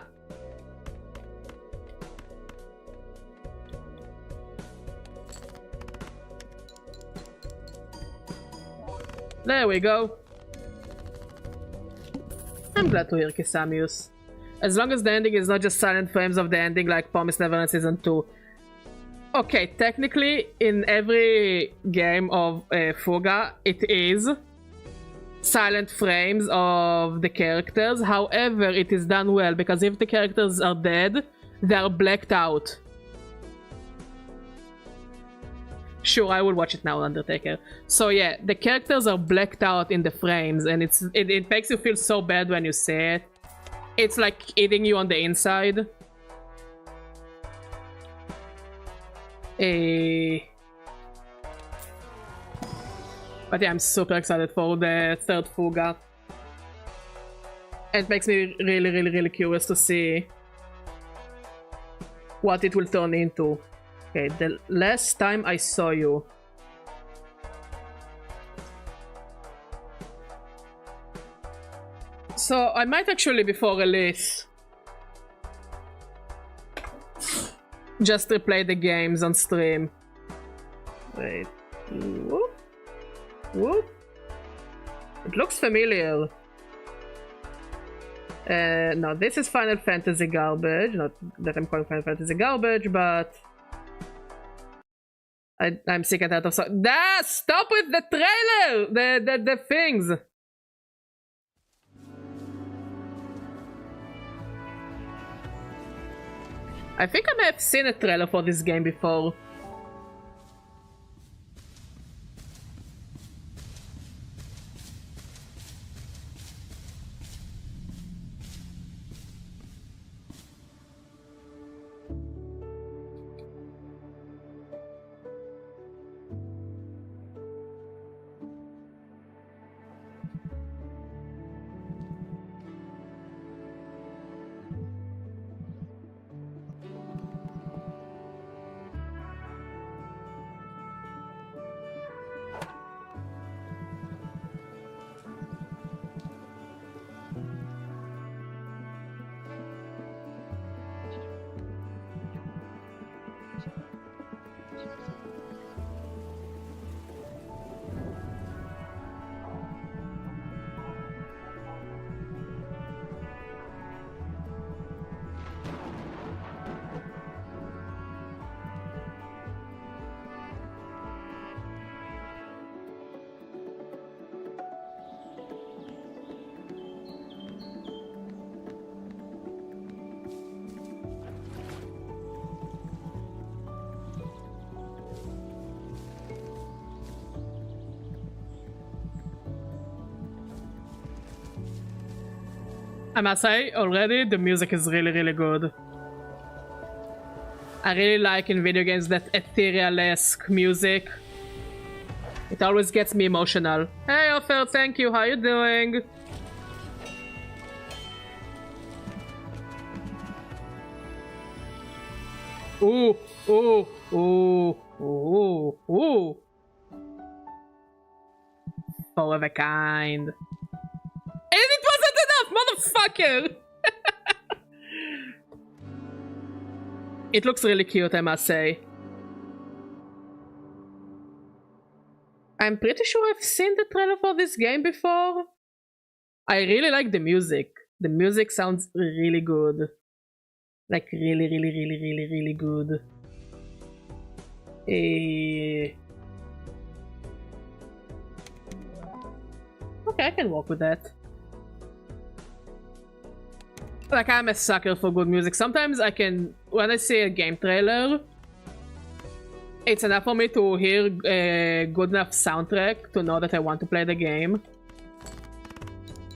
There we go. I'm glad to hear Kisamius. As long as the ending is not just silent frames of the ending like Promised Neverland Season 2. Okay, technically, in every game of Fuga, it is silent frames of the characters. However, it is done well, because if the characters are dead, they are blacked out. Sure, I will watch it now, Undertaker. So yeah, the characters are blacked out in the frames, and it makes you feel so bad when you see it. It's like eating you on the inside. But yeah, I'm super excited for the third Fuga. And it makes me really curious to see what it will turn into. Okay, the last time I saw you. So I might actually, before release, just replay the games on stream. Wait. Whoop. Whoop. It looks familiar. No, this is Final Fantasy garbage. Not that I'm calling Final Fantasy garbage, but I'm sick and tired of stop with the trailer! The things! I think I may have seen a trailer for this game before. I must say, already, the music is really good. I really like in video games that ethereal-esque music. It always gets me emotional. Hey, Offer, thank you. How you doing? Ooh, ooh, ooh, ooh, ooh. For of a kind. And it wasn't enough, motherfucker! It looks really cute, I must say. I'm pretty sure I've seen the trailer for this game before. I really like the music. The music sounds really good. Like really good. Okay, I can work with that. Like, I'm a sucker for good music. Sometimes I can, when I see a game trailer, it's enough for me to hear a good enough soundtrack to know that I want to play the game.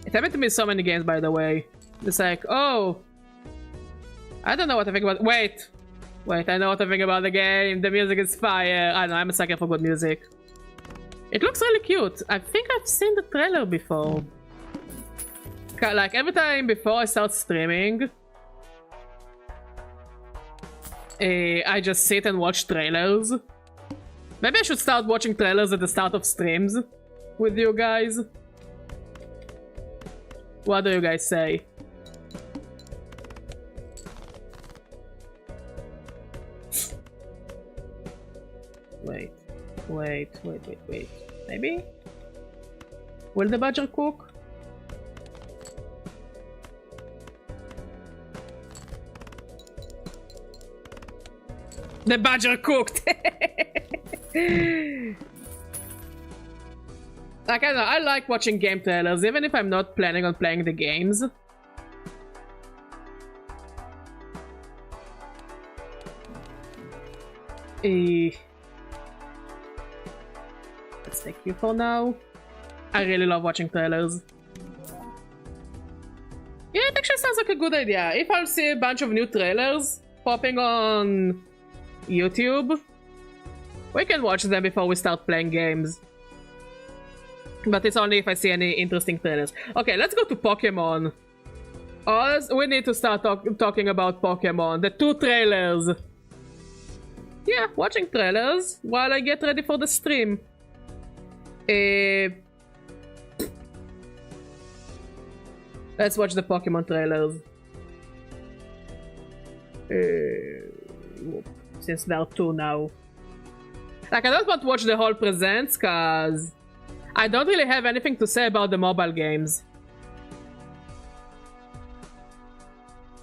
It happened to me in so many games, by the way. It's like, oh, I don't know what I think about. Wait, I know what I think about the game. The music is fire. I don't know, I'm a sucker for good music. It looks really cute. I think I've seen the trailer before. Like, every time before I start streaming, I just sit and watch trailers. Maybe I should start watching trailers at the start of streams with you guys. What do you guys say? Wait. Maybe? Will the badger cook? The badger cooked! Like, I don't know, I like watching game trailers, even if I'm not planning on playing the games. Let's take you for now. I really love watching trailers. Yeah, it actually sounds like a good idea. If I'll see a bunch of new trailers popping on YouTube, we can watch them before we start playing games. But it's only if I see any interesting trailers. Okay, let's go to Pokemon. We need to start talking about Pokemon. The 2 trailers. Yeah, watching trailers while I get ready for the stream. Let's watch the Pokemon trailers. Since there are 2 now. Like, I don't want to watch the whole presents, cause I don't really have anything to say about the mobile games.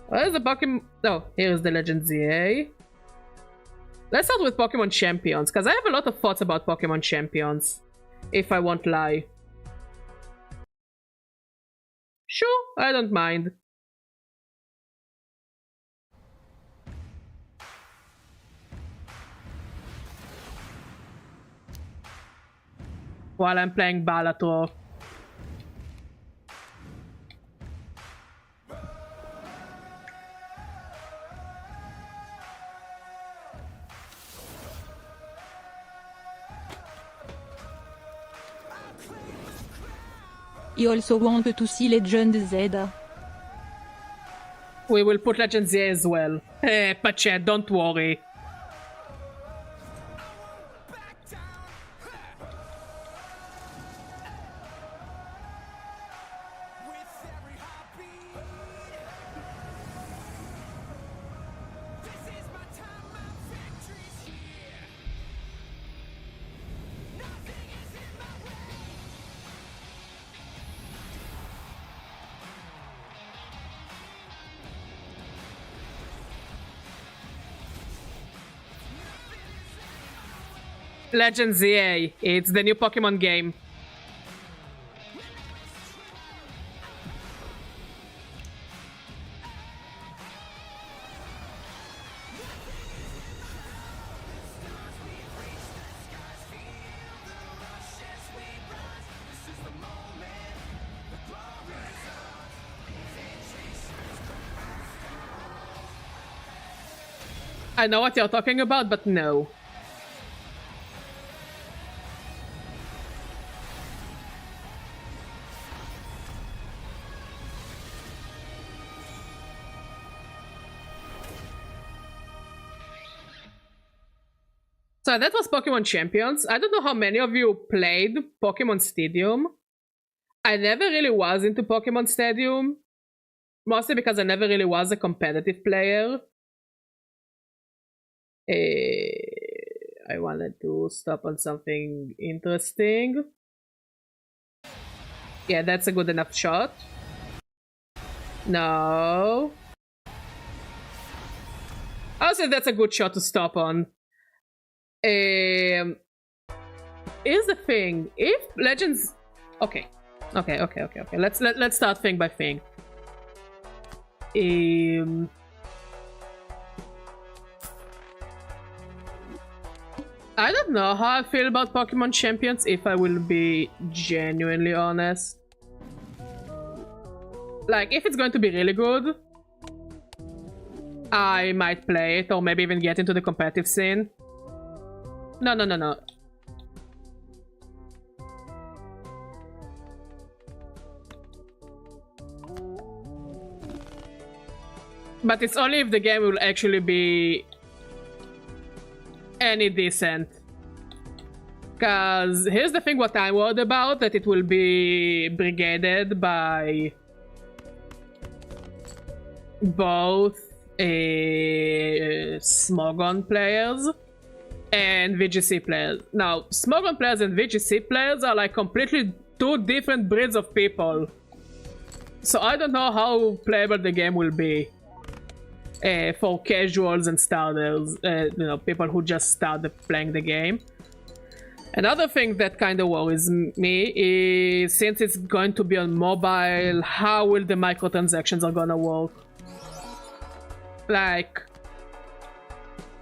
Where's the Pokemon? Oh, here's the Legend ZA. Let's start with Pokemon Champions, because I have a lot of thoughts about Pokemon Champions, if I won't lie. Sure, I don't mind. While I'm playing Balatro. You also want to see Legend Z. We will put Legend Z as well. But chat, don't worry. Legend ZA. It's the new Pokemon game. I know what you're talking about, but no. So that was Pokemon Champions. I don't know how many of you played Pokemon Stadium. I never really was into Pokemon Stadium. Mostly because I never really was a competitive player. I wanted to stop on something interesting. Yeah, that's a good enough shot. No. Also, that's a good shot to stop on. Here's the thing. If Legends... Okay. Let's start thing by thing. I don't know how I feel about Pokemon Champions, if I will be genuinely honest. Like, if it's going to be really good, I might play it, or maybe even get into the competitive scene. No. But it's only if the game will actually be any decent. Cause here's the thing what I'm worried about, that it will be brigaded by both Smogon players and VGC players. Now, Smogon players and VGC players are like completely two different breeds of people. So I don't know how playable the game will be for casuals and starters, you know, people who just started playing the game. Another thing that kind of worries me is, since it's going to be on mobile, how will the microtransactions are gonna work? Like,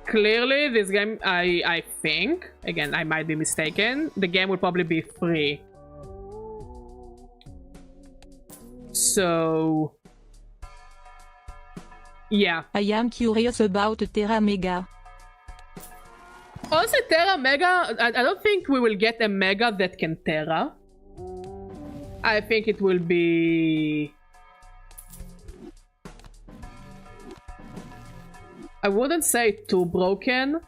clearly this game, I think, again, I might be mistaken, the game will probably be free. So, yeah. I am curious about Tera Mega. Also, Tera Mega, I don't think we will get a Mega that can Tera. I think it will be... I wouldn't say too broken.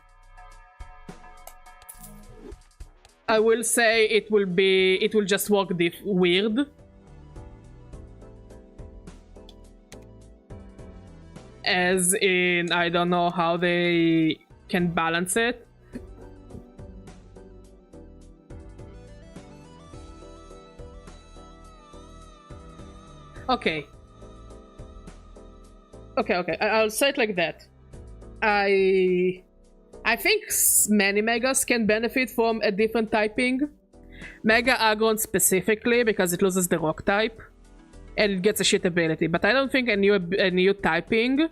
I will say it will just work weird. As in, I don't know how they can balance it. Okay. Okay. I'll say it like that. I think many Megas can benefit from a different typing. Mega Aggron specifically, because it loses the rock type. And it gets a shit ability. But I don't think a new typing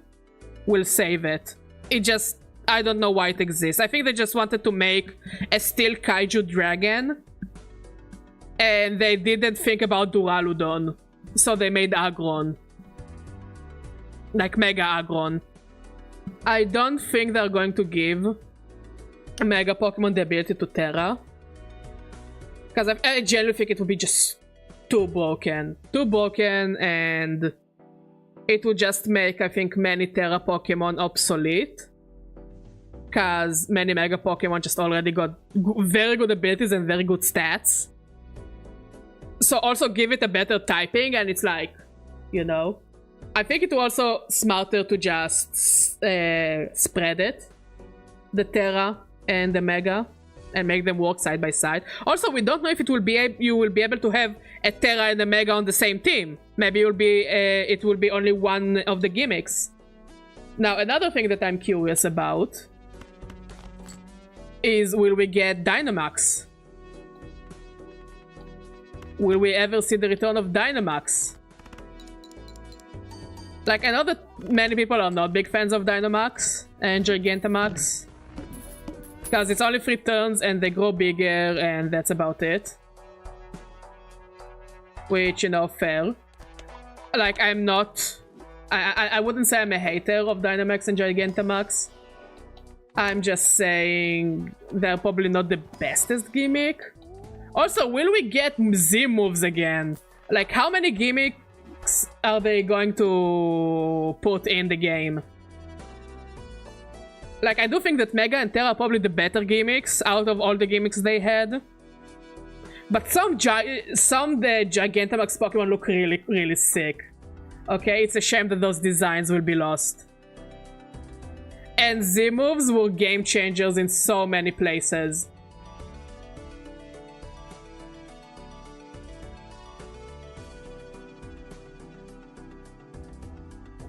will save it. It just... I don't know why it exists. I think they just wanted to make a Steel Kaiju Dragon. And they didn't think about Duraludon. So they made Aggron. Like Mega Aggron. I don't think they're going to give Mega Pokemon the ability to Tera. Because I genuinely think it would be just too broken. Too broken, and it would just make, I think, many Tera Pokemon obsolete. Because many Mega Pokemon just already got very good abilities and very good stats. So also give it a better typing, and it's like, you know. I think it was also smarter to just spread it. The Tera and the Mega. And make them work side by side. Also, we don't know if it will be you will be able to have a Tera and a Mega on the same team. Maybe it will be only one of the gimmicks. Now, another thing that I'm curious about is, will we get Dynamax? Will we ever see the return of Dynamax? Like, I know that many people are not big fans of Dynamax and Gigantamax. Because it's only 3 turns and they grow bigger and that's about it. Which, you know, fair. Like, I'm not... I wouldn't say I'm a hater of Dynamax and Gigantamax. I'm just saying they're probably not the bestest gimmick. Also, will we get Z moves again? Like, how many gimmicks are they going to put in the game? Like, I do think that Mega and Tera are probably the better gimmicks out of all the gimmicks they had. But some the Gigantamax Pokemon look really, really sick. Okay, it's a shame that those designs will be lost. And Z moves were game changers in so many places.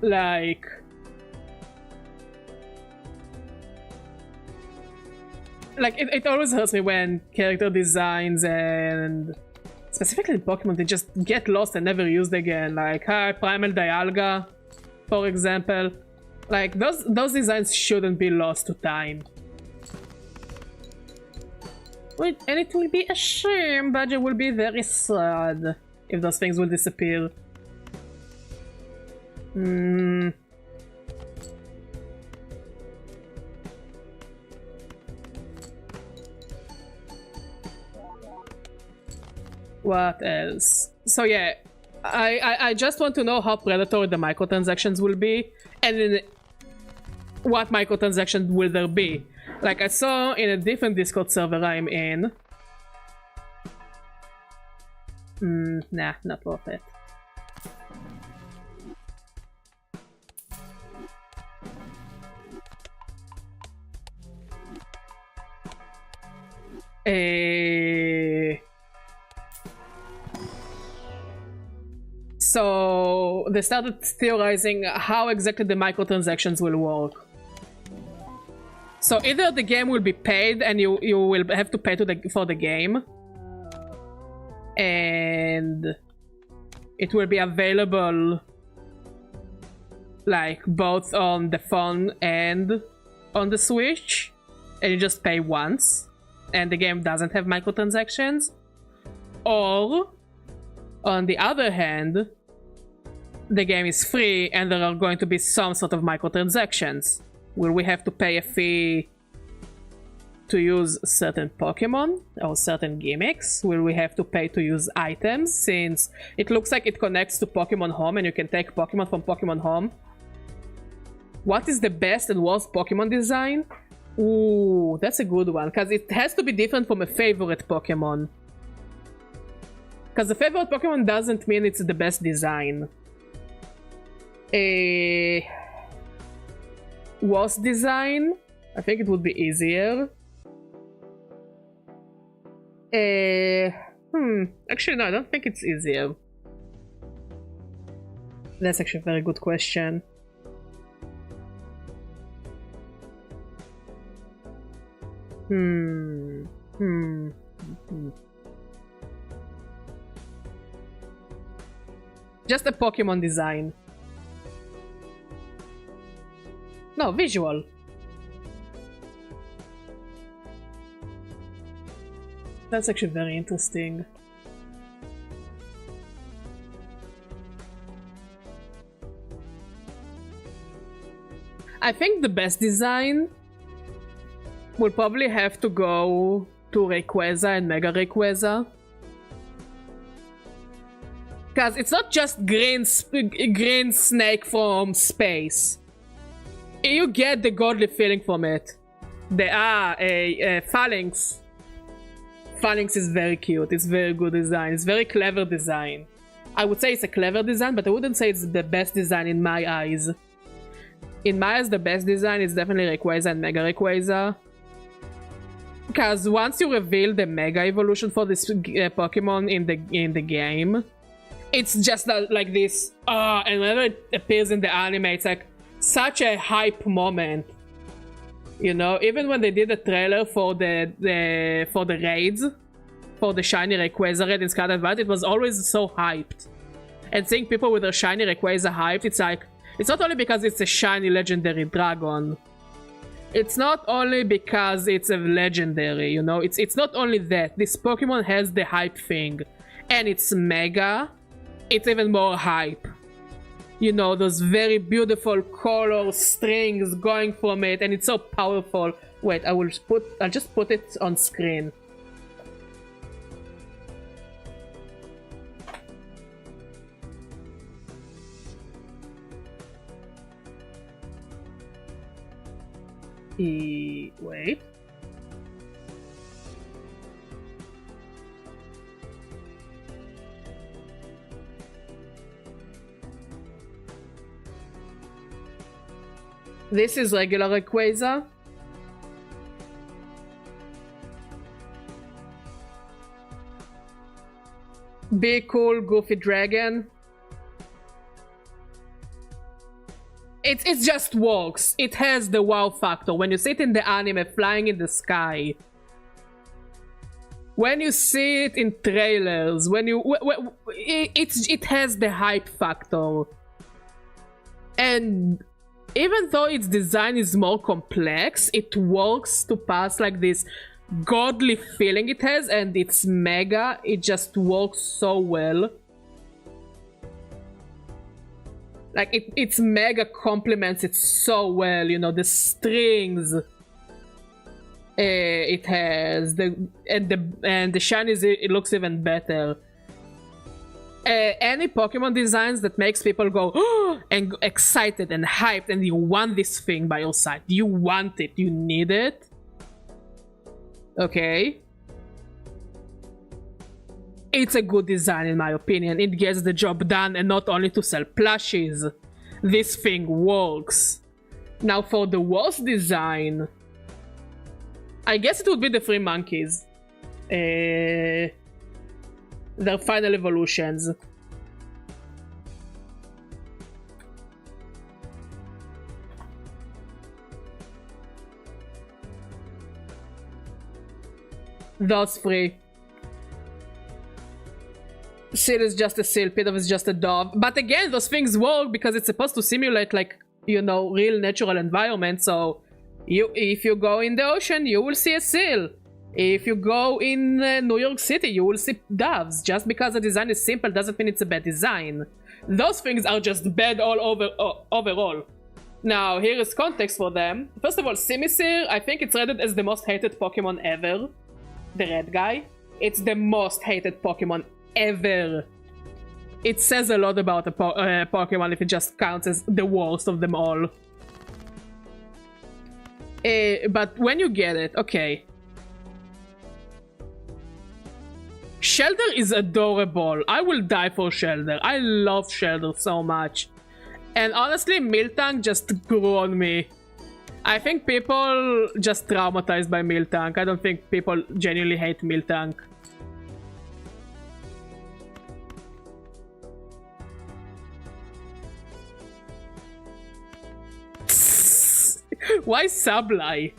Like... Like, it always hurts me when character designs and... Specifically in Pokemon, they just get lost and never used again. Like, Primal Dialga, for example. Like, those designs shouldn't be lost to time. Wait, and it will be a shame. Badger will be very sad if those things will disappear. What else? So yeah, I just want to know how predatory the microtransactions will be, and then what microtransactions will there be. Like I saw in a different Discord server I'm in. Nah, not worth it. So they started theorizing how exactly the microtransactions will work. So either the game will be paid and you will have to pay for the game, and it will be available like both on the phone and on the Switch, and you just pay once and the game doesn't have microtransactions. Or on the other hand, the game is free and there are going to be some sort of microtransactions. Will we have to pay a fee to use certain Pokemon or certain gimmicks? Will we have to pay to use items, since it looks like it connects to Pokemon Home and you can take Pokemon from Pokemon Home? What is the best and worst Pokemon design? Ooh, that's a good one, because it has to be different from a favorite Pokemon. Because the favorite Pokemon doesn't mean it's the best design. A worst design? I think it would be easier. Actually, no, I don't think it's easier. That's actually a very good question. Just a Pokemon design. No, visual. That's actually very interesting. I think the best design will probably have to go to Rayquaza and Mega Rayquaza. Because it's not just green snake from space. You get the godly feeling from it. Phalanx. Phalanx is very cute. It's very good design. It's very clever design. I would say it's a clever design, but I wouldn't say it's the best design in my eyes. In my eyes, the best design is definitely Rayquaza and Mega Rayquaza. Because once you reveal the Mega Evolution for this Pokemon in the game, it's just like this. And whenever it appears in the anime, it's like such a hype moment. You know, even when they did the trailer for the raids, for the shiny Rayquaza raid in Scarlet Violet, it was always so hyped. And seeing people with their shiny Rayquaza hyped, it's like, it's not only because it's a shiny legendary dragon. It's not only because it's a legendary, you know, it's not only that. This Pokemon has the hype thing. And it's Mega, it's even more hype. You know, those very beautiful color strings going from it, and it's so powerful. Wait, I'll just put it on screen. Wait. This is regular Rayquaza. Be cool, goofy dragon. It just works. It has the wow factor. When you see it in the anime flying in the sky, when you see it in trailers, it has the hype factor. And even though its design is more complex, it works to pass like this godly feeling it has, and it's Mega. It just works so well. Like its Mega complements it so well, you know, the strings it has, and the shinies, it looks even better. Any Pokemon designs that makes people go and excited and hyped, and you want this thing by your side. You want it, you need it. Okay. It's a good design in my opinion. It gets the job done, and not only to sell plushies. This thing works. Now for the worst design, I guess it would be the three monkeys. Their final evolutions. Those three. Seal is just a seal, Pidove is just a dove. But again, those things work because it's supposed to simulate, like, you know, real natural environment. So, if you go in the ocean, you will see a seal. If you go in New York City, you will see doves. Just because the design is simple doesn't mean it's a bad design. Those things are just bad all over overall. Now, here is context for them. First of all, Simisear, I think it's rated as the most hated Pokemon ever. The red guy. It's the most hated Pokemon ever. It says a lot about a Pokemon if it just counts as the worst of them all. But when you get it, okay. Shelter is adorable. I will die for Shelter. I love Shelter so much. And honestly, Miltank just grew on me. I think people just traumatized by Miltank. I don't think people genuinely hate Miltank. Why Sableye?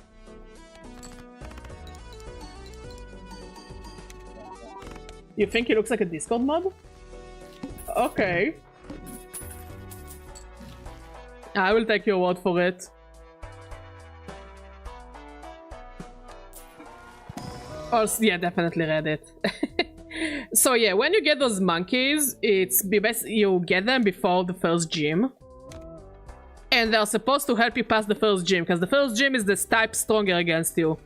You think he looks like a Discord mod? Okay. I will take your word for it. Also, yeah, definitely read it. So yeah, when you get those monkeys, it's best you get them before the first gym. And they're supposed to help you pass the first gym, because the first gym is this type stronger against you.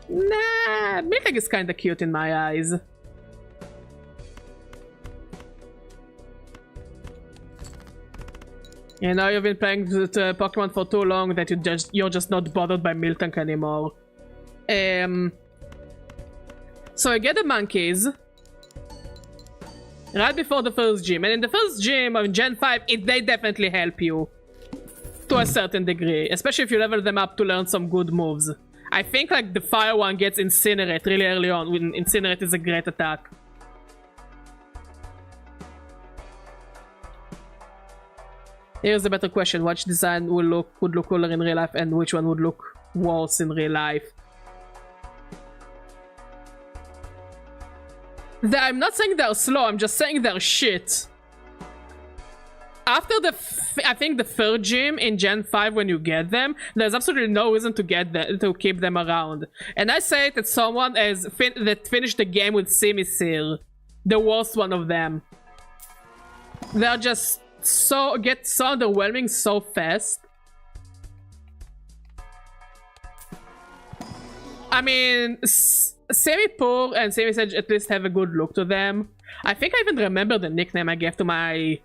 Nah, Miltank is kinda cute in my eyes. You know, you've been playing Pokemon for too long that you're just not bothered by Miltank anymore. So I get the monkeys right before the first gym, and in the first gym of Gen 5, they definitely help you to a certain degree, especially if you level them up to learn some good moves. I think like the fire one gets Incinerate really early on, when Incinerate is a great attack. Here's a better question: which design would look cooler in real life, and which one would look worse in real life? I'm not saying they're slow, I'm just saying they're shit. After I think the third gym in Gen 5, when you get them, there's absolutely no reason to keep them around. And I say it as someone that finished the game with Simisear, the worst one of them. They're just get so underwhelming so fast. I mean, Semi-Poor and Semi-Sage at least have a good look to them. I think I even remember the nickname I gave to my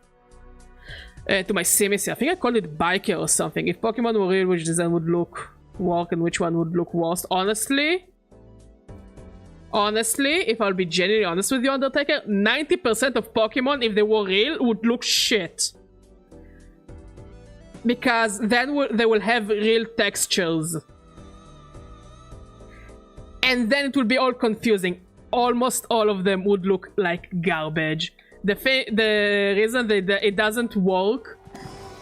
Simisear. I think I called it Biker or something. If Pokemon were real, which design would work and which one would look worst? Honestly, if I'll be genuinely honest with you, Undertaker, 90% of Pokemon, if they were real, would look shit. Because then they will have real textures. And then it will be all confusing. Almost all of them would look like garbage. The reason that it doesn't work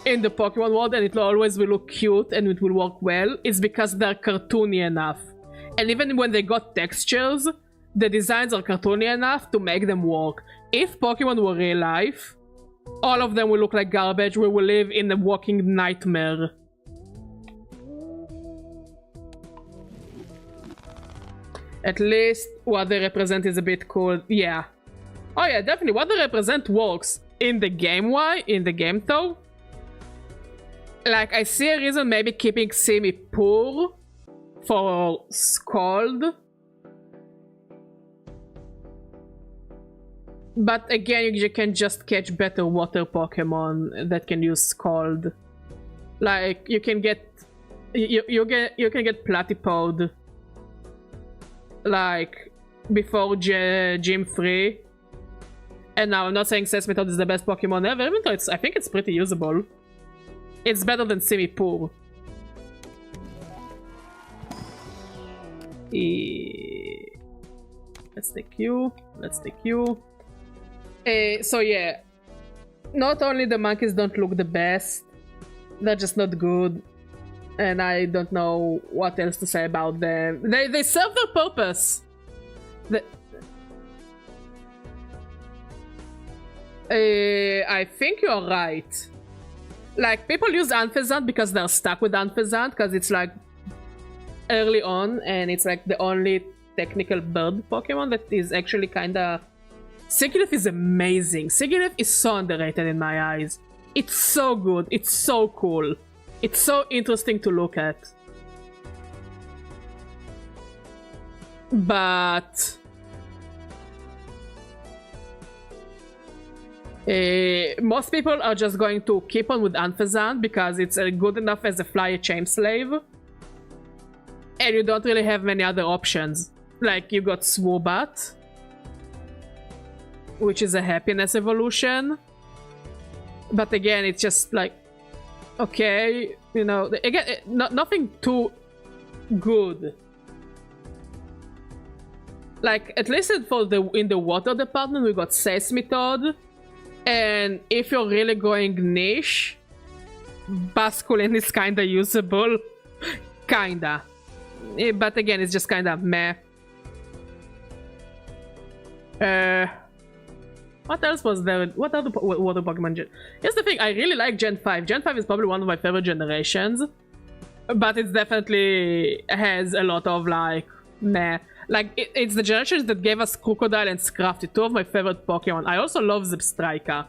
in the Pokemon world and it always will look cute and it will work well is because they're cartoony enough. And even when they got textures, the designs are cartoony enough to make them work. If Pokemon were real life, all of them will look like garbage. We will live in a walking nightmare. At least what they represent is a bit cool. Yeah. Oh yeah, definitely. What they represent works. In the game though. Like, I see a reason maybe keeping Semi-Poor for Scald. But again, you can just catch better water Pokemon that can use Scald. Like, you can get... You can get Platypod. Like, before Gym 3. And now, I'm not saying Seismitoad is the best Pokemon ever, even though I think it's pretty usable. It's better than Semi-Poor. Let's take you. So yeah. Not only the monkeys don't look the best, they're just not good. and I don't know what else to say about them. They serve their purpose. I think you're right. Like, people use Unfezant because they're stuck with Unfezant, because it's like early on, and it's like the only technical bird Pokemon that is actually kinda... Sigilyph is amazing. Sigilyph is so underrated in my eyes. It's so good. It's so cool. It's so interesting to look at. But... most people are just going to keep on with Unfezant because it's good enough as a fly chain slave. And you don't really have many other options. Like, you got Swoobat, which is a happiness evolution. But again, it's just like, okay, you know, again, nothing too good. Like, at least in the water department, we got Seismitoad. And if you're really going niche, Basculin is kinda usable. Kinda. But again, it's just kinda meh. What else was there? What other water Pokemon? Here's the thing, I really like Gen 5. Gen 5 is probably one of my favorite generations. But it definitely has a lot of like, meh. Like, it's the generations that gave us Crocodile and Scrafty, two of my favorite Pokemon. I also love Zipstrika.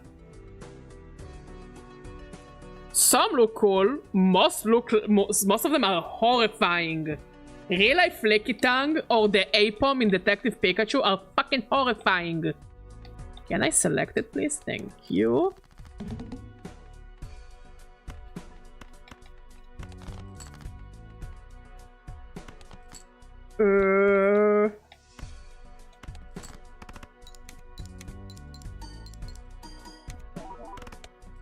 Some look cool, most of them are horrifying. Real life Lickitung or the Apom in Detective Pikachu are fucking horrifying. Can I select it, please? Thank you.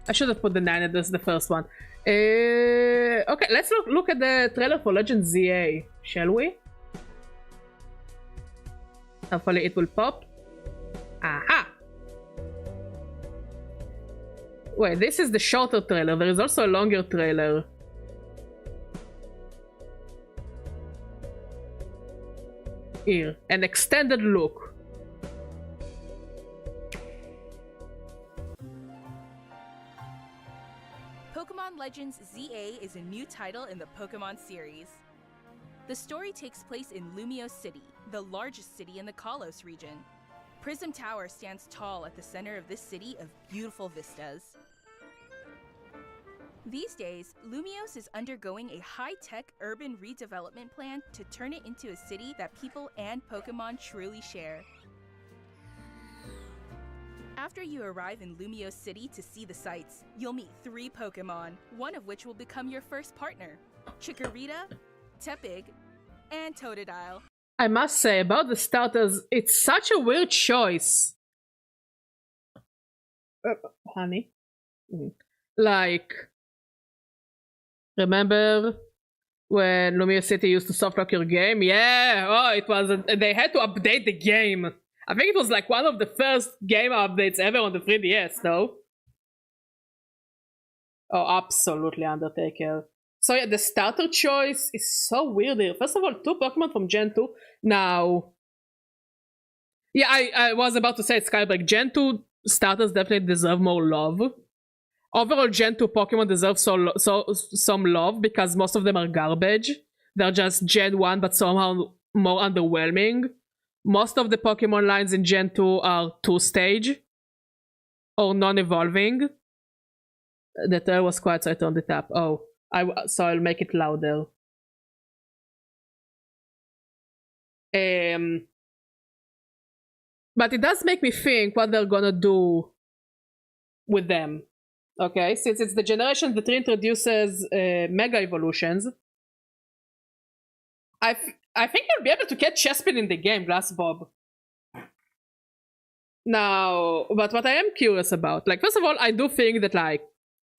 I should have put the 9 as the first one. Okay, let's look at the trailer for Legend ZA, shall we? Hopefully it will pop. Aha! Wait, this is the shorter trailer. There is also a longer trailer. Here, an extended look. Pokemon Legends ZA is a new title in the Pokemon series. The story takes place in Lumiose City, the largest city in the Kalos region. Prism Tower stands tall at the center of this city of beautiful vistas. These days, Lumiose is undergoing a high-tech urban redevelopment plan to turn it into a city that people and Pokemon truly share. After you arrive in Lumiose City to see the sights, you'll meet 3 Pokemon, one of which will become your first partner: Chikorita, Tepig, and Totodile. I must say, about the starters, it's such a weird choice. Honey? Like, remember when Lumiose City used to softlock your game? Yeah! Oh, it wasn't. They had to update the game. I think it was like one of the first game updates ever on the 3DS, though. Oh, absolutely, Undertaker. So yeah, the starter choice is so weird here. First of all, 2 Pokemon from Gen 2. Now... Yeah, I was about to say Skybreak. Gen 2 starters definitely deserve more love. Overall, Gen 2 Pokemon deserve some love because most of them are garbage. They're just Gen 1 but somehow more underwhelming. Most of the Pokemon lines in Gen 2 are 2-stage or non-evolving. The tail was quiet, so I turned it up. Oh, so I'll make it louder. But it does make me think what they're gonna do with them. Okay, since it's the generation that reintroduces Mega Evolutions, I think you'll be able to catch Chespin in the game, Glass Bob. Now, but what I am curious about, like, first of all, I do think that, like,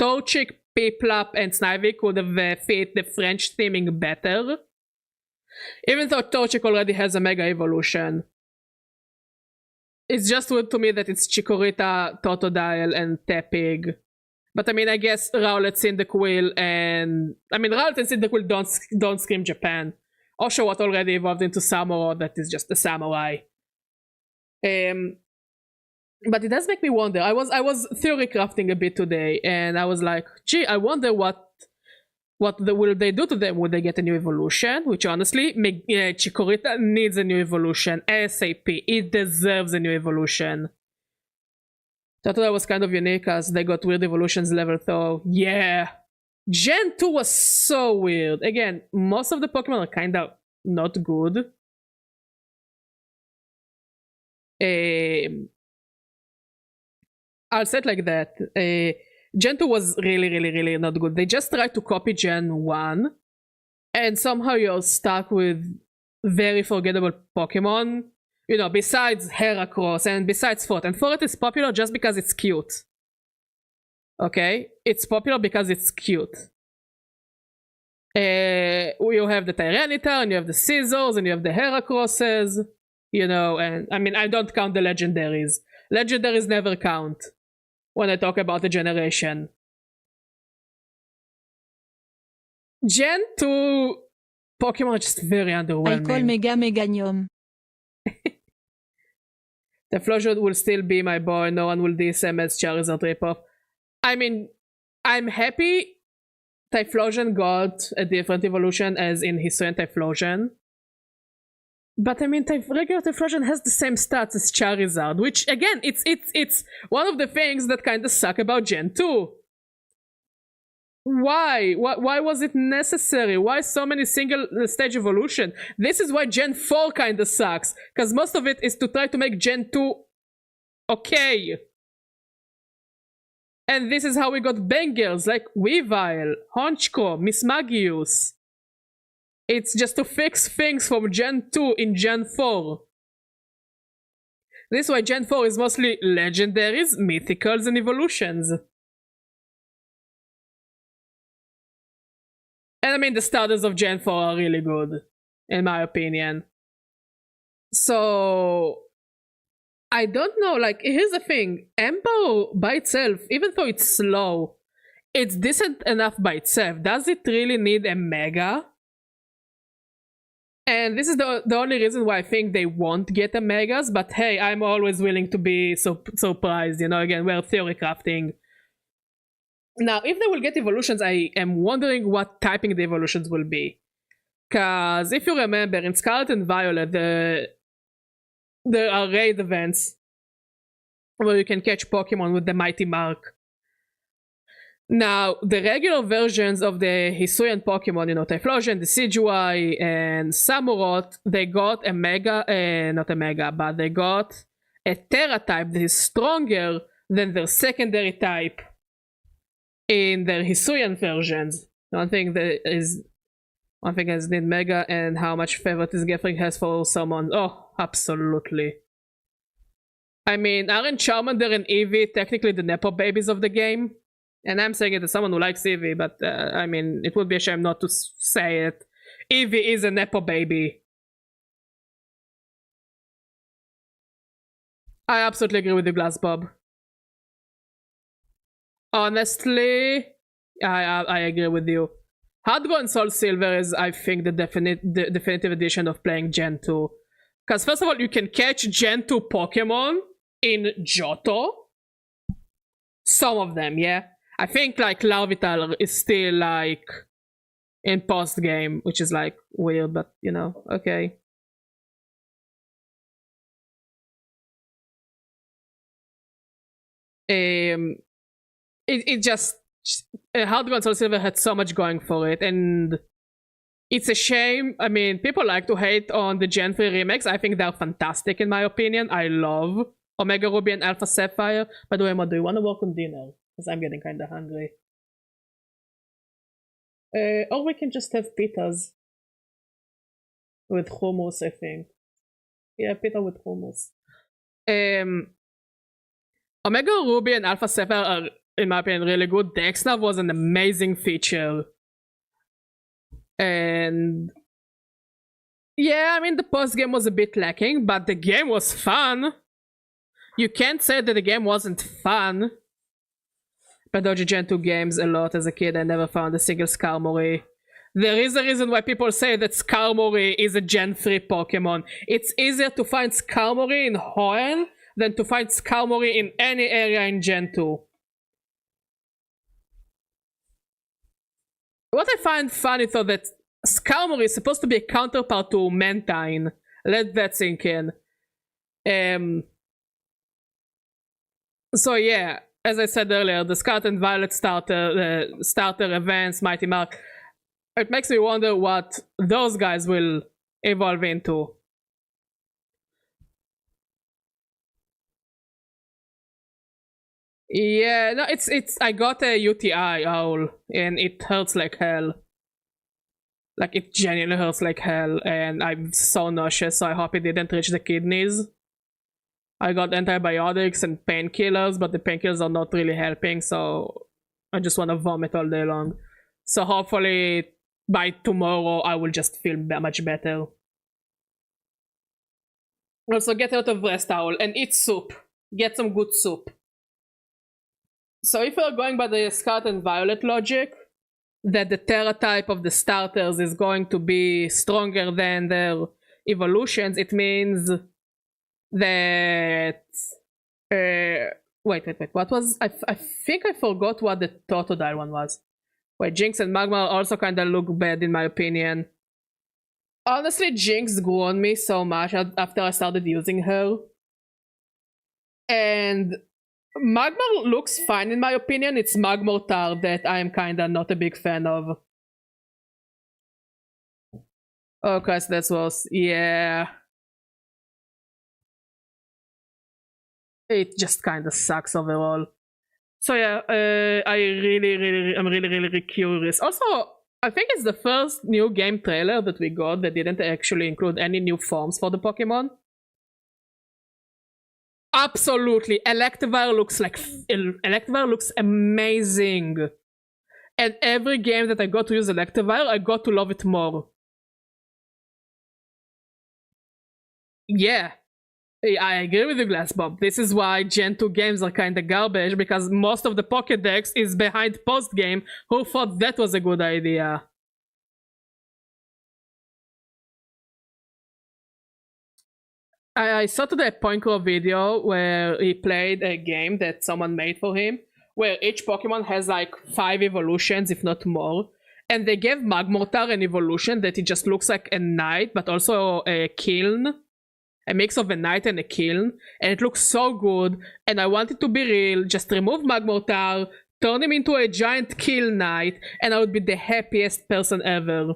Torchic, Piplup, and Snivy would have fit the French theming better. Even though Torchic already has a Mega Evolution. It's just weird to me that it's Chikorita, Totodile, and Tepig But I mean, I guess Rowlet, Cyndaquil, and I mean, Rowlet and Cyndaquil don't scream Japan. Oshawott already evolved into Samuro, that is just a samurai. But it does make me wonder. I was theory crafting a bit today, and I was like, gee, I wonder what will they do to them? Would they get a new evolution? Which honestly, Chikorita needs a new evolution ASAP. It deserves a new evolution. So I thought that was kind of unique as they got weird evolutions level though. Yeah. Gen 2 was so weird. Again, most of the Pokemon are kind of not good. I'll say it like that. Gen 2 was really not good. They just tried to copy Gen 1, and somehow you're stuck with very forgettable Pokemon. You know, besides Heracross and besides Fort. And Fort is popular just because it's cute. Okay? It's popular because it's cute. You have the Tyranitar, and you have the Scizors, and you have the Heracrosses. You know, and I mean, I don't count the legendaries. Legendaries never count when I talk about a generation. Gen 2 Pokemon are just very underwhelming. I call Mega Meganium. Typhlosion will still be my boy. No one will diss him as Charizard ripoff. I mean, I'm happy Typhlosion got a different evolution as in Hisuian Typhlosion. But I mean, regular Typhlosion has the same stats as Charizard, which again, it's one of the things that kind of suck about Gen 2. Why was it necessary? Why so many single stage evolution? This is why Gen 4 kind of sucks, because most of it is to try to make Gen 2 okay. And this is how we got bangers like Weavile, Honchkrow, Mismagius. It's just to fix things from Gen 2 in Gen 4. This is why Gen 4 is mostly legendaries, mythicals, and evolutions. And I mean, the starters of Gen 4 are really good, in my opinion. So, I don't know, like, here's the thing. Ember by itself, even though it's slow, it's decent enough by itself. Does it really need a Mega? And this is the only reason why I think they won't get a Megas, but hey, I'm always willing to be surprised, you know, again, we're theory crafting. Now, if they will get evolutions, I am wondering what typing the evolutions will be. Because if you remember, in Scarlet and Violet, there are raid events where you can catch Pokemon with the Mighty Mark. Now, the regular versions of the Hisuian Pokemon, you know, Typhlosion, Decidueye, and Samurott, they got a Mega, not a Mega, but they got a Tera type that is stronger than their secondary type in their Hisuian versions. One thing is need Mega and how much favoritism Gethering has for someone. Oh, absolutely. I mean, aren't Charmander and Eevee technically the Nepo babies of the game? And I'm saying it as someone who likes Eevee, but I mean, it would be a shame not to say it. Eevee is a Nepo baby. I absolutely agree with you, Glass Bob. Honestly, I agree with you. Hard Gold and Soul Silver is, I think, the definitive edition of playing Gen 2. Because first of all, you can catch Gen 2 Pokemon in Johto. Some of them, yeah. I think like Larvitar is still like in post game, which is like weird, but you know, okay. It just Hard Gold Soul Silver had so much going for it, and it's a shame. I mean, people like to hate on the Gen 3 remakes. I think they're fantastic in my opinion. I love Omega Ruby and Alpha Sapphire. By the way, Mo, do you want to work on dinner? Because I'm getting kind of hungry. Or we can just have pitas with hummus, I think. Yeah, pita with hummus. Omega Ruby and Alpha Sapphire are, in my opinion, really good. The X-Nav was an amazing feature. And yeah, I mean, the post-game was a bit lacking, but the game was fun. You can't say that the game wasn't fun. I dodged Gen 2 games a lot as a kid. I never found a single Skarmory. There is a reason why people say that Skarmory is a Gen 3 Pokemon. It's easier to find Skarmory in Hoenn than to find Skarmory in any area in Gen 2. What I find funny though that Skarmory is supposed to be a counterpart to Mantine. Let that sink in. So yeah, as I said earlier, the Scarlet and Violet starter events, Mighty Mark, it makes me wonder what those guys will evolve into. Yeah, no, it's I got a UTI, Owl, and it hurts like hell. Like, it genuinely hurts like hell, and I'm so nauseous, so I hope it didn't reach the kidneys. I got antibiotics and painkillers, but the painkillers are not really helping, so I just want to vomit all day long. So hopefully by tomorrow I will just feel much better. Also, get out of rest, Owl, and eat soup. Get some good soup. So if you're going by the Scarlet and Violet logic, that the Tera type of the starters is going to be stronger than their evolutions, it means that... wait, what was... I think I forgot what the Totodile one was. Wait, Jinx and Magmar also kinda look bad in my opinion. Honestly, Jinx grew on me so much after I started using her. And Magmar looks fine in my opinion. It's Magmortar that I am kinda not a big fan of. Okay, so that's worse. Yeah. It just kinda sucks overall. So yeah, I'm really curious. Also, I think it's the first new game trailer that we got that didn't actually include any new forms for the Pokemon. Absolutely, Electivire looks amazing. And every game that I got to use Electivire, I got to love it more. Yeah, I agree with you, Glassbob. This is why Gen 2 games are kinda garbage, because most of the Pokédex is behind post-game. Who thought that was a good idea? I saw today a Poincro video where he played a game that someone made for him, where each Pokemon has like 5 evolutions, if not more. And they gave Magmortar an evolution that it just looks like a knight, but also a kiln. A mix of a knight and a kiln. And it looks so good. And I want it to be real. Just remove Magmortar, turn him into a giant kiln knight, and I would be the happiest person ever.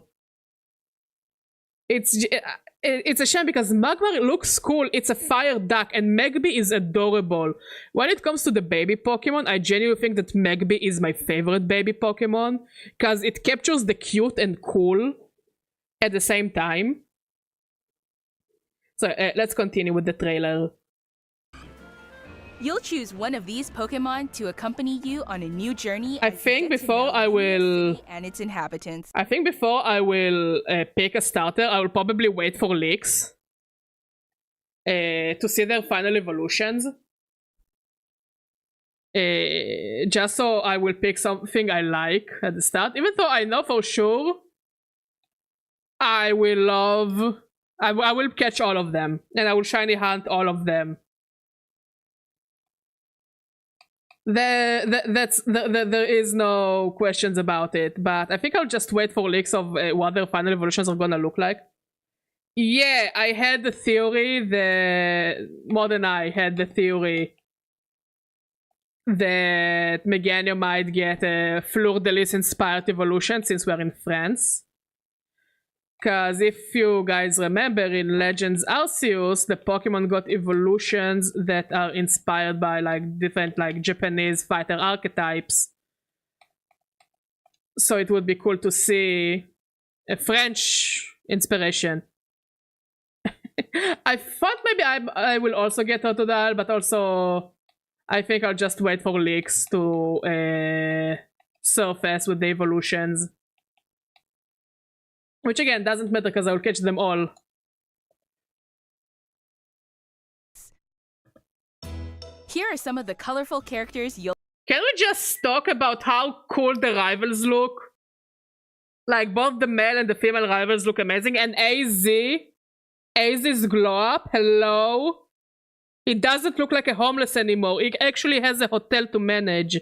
It's a shame because Magmar looks cool. It's a fire duck, and Magby is adorable. When it comes to the baby Pokemon, I genuinely think that Magby is my favorite baby Pokemon, because it captures the cute and cool at the same time. So let's continue with the trailer. You'll choose one of these Pokemon to accompany you on a new journey. I think before I will... and its inhabitants. I think before I will pick a starter, I will probably wait for leaks. To see their final evolutions. Just so I will pick something I like at the start. Even though I know for sure I will love... I will catch all of them. And I will shiny hunt all of them. There is no questions about it, but I think I'll just wait for leaks of what their final evolutions are gonna look like. Yeah, I had the theory more than I had the theory that Meganium might get a Fleur-de-Lis inspired evolution since we're in France. Because if you guys remember, in Legends Arceus, the Pokemon got evolutions that are inspired by like different like Japanese fighter archetypes. So it would be cool to see a French inspiration. I thought maybe I will also get Totodile, but also I think I'll just wait for leaks to surface with the evolutions. Which again doesn't matter because I will catch them all. Here are some of the colorful characters you'll... Can we just talk about how cool the rivals look? Like, both the male and the female rivals look amazing. And AZ's glow up, hello? He doesn't look like a homeless anymore. He actually has a hotel to manage.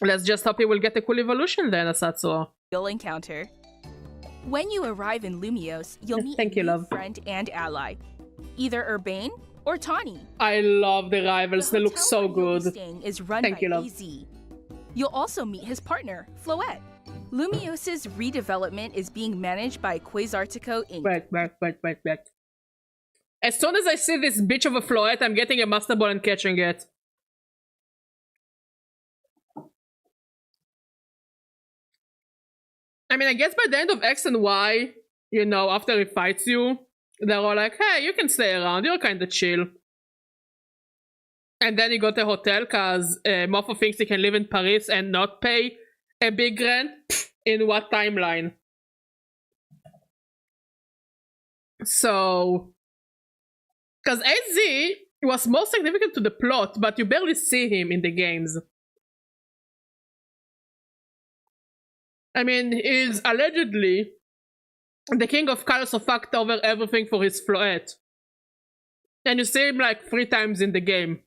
Let's just hope he will get a cool evolution then, Asatsuo. You'll encounter. When you arrive in Lumiose, you'll meet Thank a you, new love. friend and ally, either Urbane or Tawny. I love the rivals. They look so good. Staying is run Thank by you, love. AZ. You'll also meet his partner, Floette. Lumiose's redevelopment is being managed by Quasartico Inc. Wait. As soon as I see this bitch of a Floette, I'm getting a Master Ball and catching it. I mean, I guess by the end of X and Y, you know, after he fights you, they're all like, hey, you can stay around, you're kinda chill. And then he got a hotel, cause Morpho thinks he can live in Paris and not pay a big rent. In what timeline? So... Cause AZ was more significant to the plot, but you barely see him in the games. I mean, he's allegedly the king of chaos who fucked over everything for his Floette. And you see him like 3 times in the game.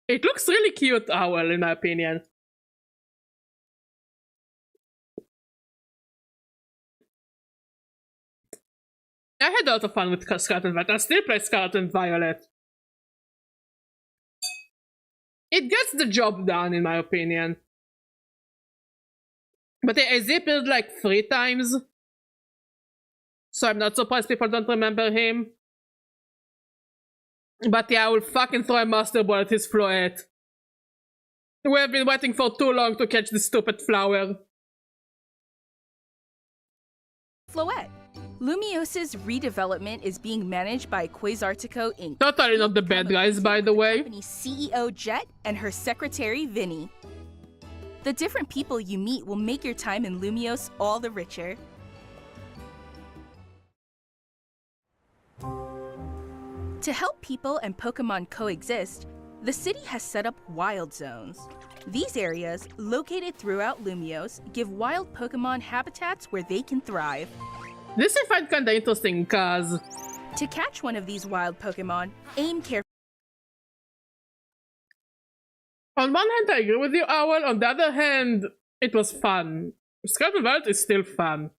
It looks really cute, Owl, in my opinion. I had a lot of fun with Scarlet Violet. I still play Scarlet Violet. It gets the job done, in my opinion. But yeah, AZ appeared like 3 times. So I'm not surprised people don't remember him. But yeah, I will fucking throw a Master Ball at his Floette. We have been waiting for too long to catch this stupid flower. Floette. Lumiose's redevelopment is being managed by Quasartico Inc. Totally not the bad guys, by the way. Company's CEO Jet and her secretary Vinny. The different people you meet will make your time in Lumiose all the richer. To help people and Pokemon coexist, the city has set up wild zones. These areas, located throughout Lumiose, give wild Pokemon habitats where they can thrive. This I find kinda interesting, cause... To catch one of these wild Pokemon, aim carefully. On one hand, I agree with you, Owl. On the other hand, it was fun. Scarlet Violet is still fun.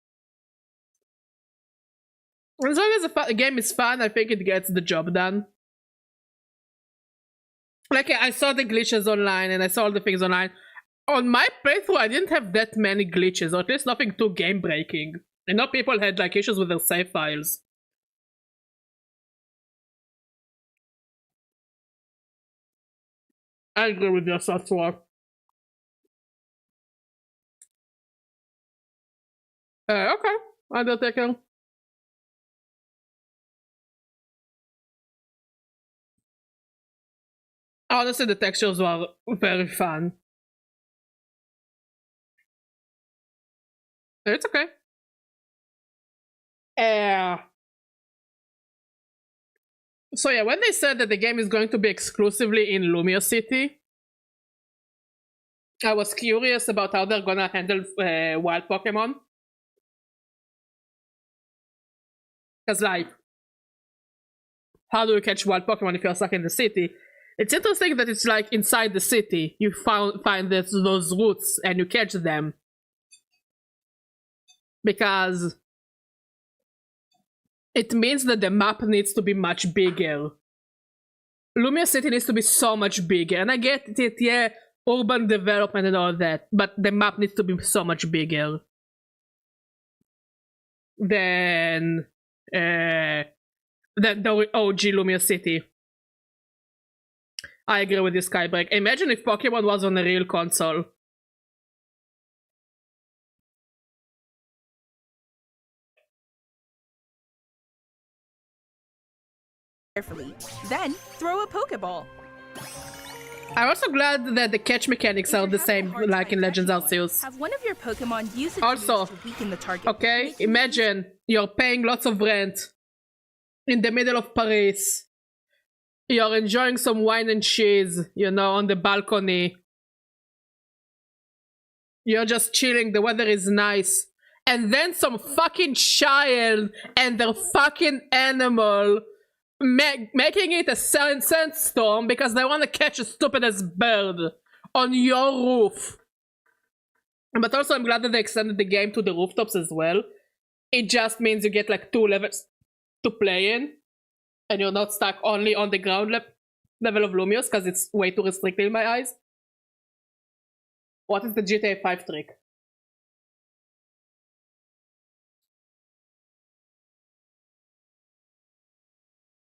As long as the game is fun, I think it gets the job done. Like, I saw the glitches online, and I saw all the things online. On my playthrough, I didn't have that many glitches, or at least nothing too game-breaking. I know people had, like, issues with their save files. I agree with your software. Okay. Undertaker. Honestly, the textures were very fun. It's okay. So yeah, when they said that the game is going to be exclusively in Lumia City, I was curious about how they're gonna handle wild Pokemon. Because like, how do you catch wild Pokemon if you're stuck in the city? It's interesting that it's like inside the city, you find those routes and you catch them. Because it means that the map needs to be much bigger. Lumia City needs to be so much bigger. And I get it, yeah, urban development and all that. But the map needs to be so much bigger than the OG Lumia City. I agree with this, Skybreak. Imagine if Pokemon was on a real console. Carefully. Then, throw a Pokeball. I'm also glad that the catch mechanics are the same like in Legends Arceus. Have one of your Pokemon use it Also, to weaken the target. okay, imagine you're paying lots of rent in the middle of Paris. You're enjoying some wine and cheese, you know, on the balcony. You're just chilling, the weather is nice. And then some fucking child and their fucking animal making it a sandstorm because they want to catch a stupid-ass bird on your roof. But also, I'm glad that they extended the game to the rooftops as well. It just means you get like 2 levels to play in. And you're not stuck only on the ground level of Lumios, because it's way too restricted in my eyes. What is the GTA 5 trick?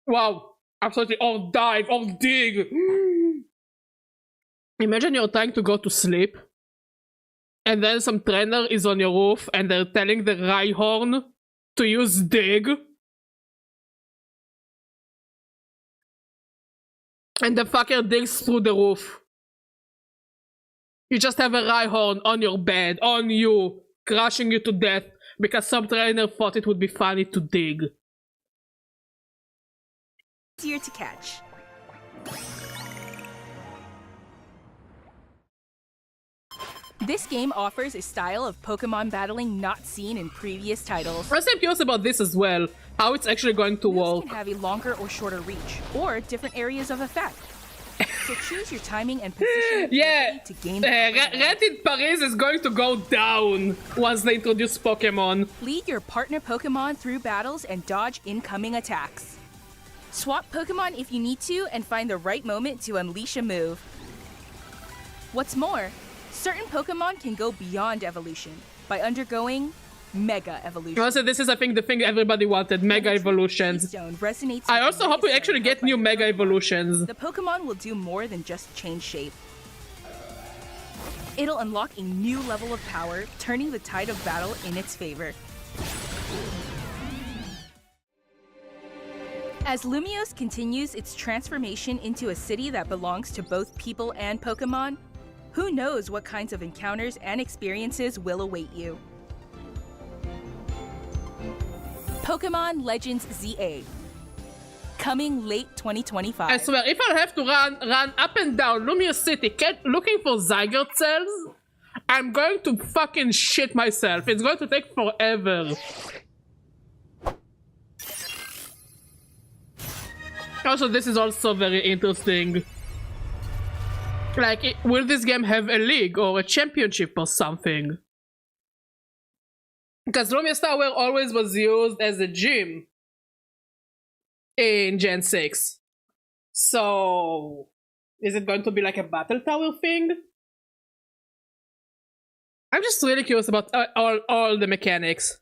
Wow, absolutely, or dive, or dig! Imagine you're trying to go to sleep, and then some trainer is on your roof, and they're telling the Rhyhorn to use dig. And the fucker digs through the roof. You just have a Rhyhorn on your bed, on you, crushing you to death, because some trainer thought it would be funny to dig. Easier to catch. This game offers a style of Pokemon battling not seen in previous titles. I'm curious about this as well, how it's actually going to Moves work. can have a longer or shorter reach, or different areas of effect. So choose your timing and position Yeah, to gain Red in Paris is going to go down once they introduce Pokemon. Lead your partner Pokemon through battles and dodge incoming attacks. Swap Pokemon if you need to and find the right moment to unleash a move. What's more, certain Pokemon can go beyond evolution by undergoing Mega Evolution. Also, this is, I think, the thing everybody wanted, Mega Evolutions. Resonates I also hope we actually get new Mega Evolutions. The Pokemon will do more than just change shape. It'll unlock a new level of power, turning the tide of battle in its favor. As Lumios continues its transformation into a city that belongs to both people and Pokemon, who knows what kinds of encounters and experiences will await you. Pokemon Legends ZA. Coming late 2025. I swear, if I have to run up and down Lumios City looking for Zygarde Cells, I'm going to fucking shit myself. It's going to take forever. Also, this is also very interesting. Like, will this game have a league or a championship or something? Because Lumios Tower always was used as a gym in Gen 6. So, is it going to be like a battle tower thing? I'm just really curious about all the mechanics.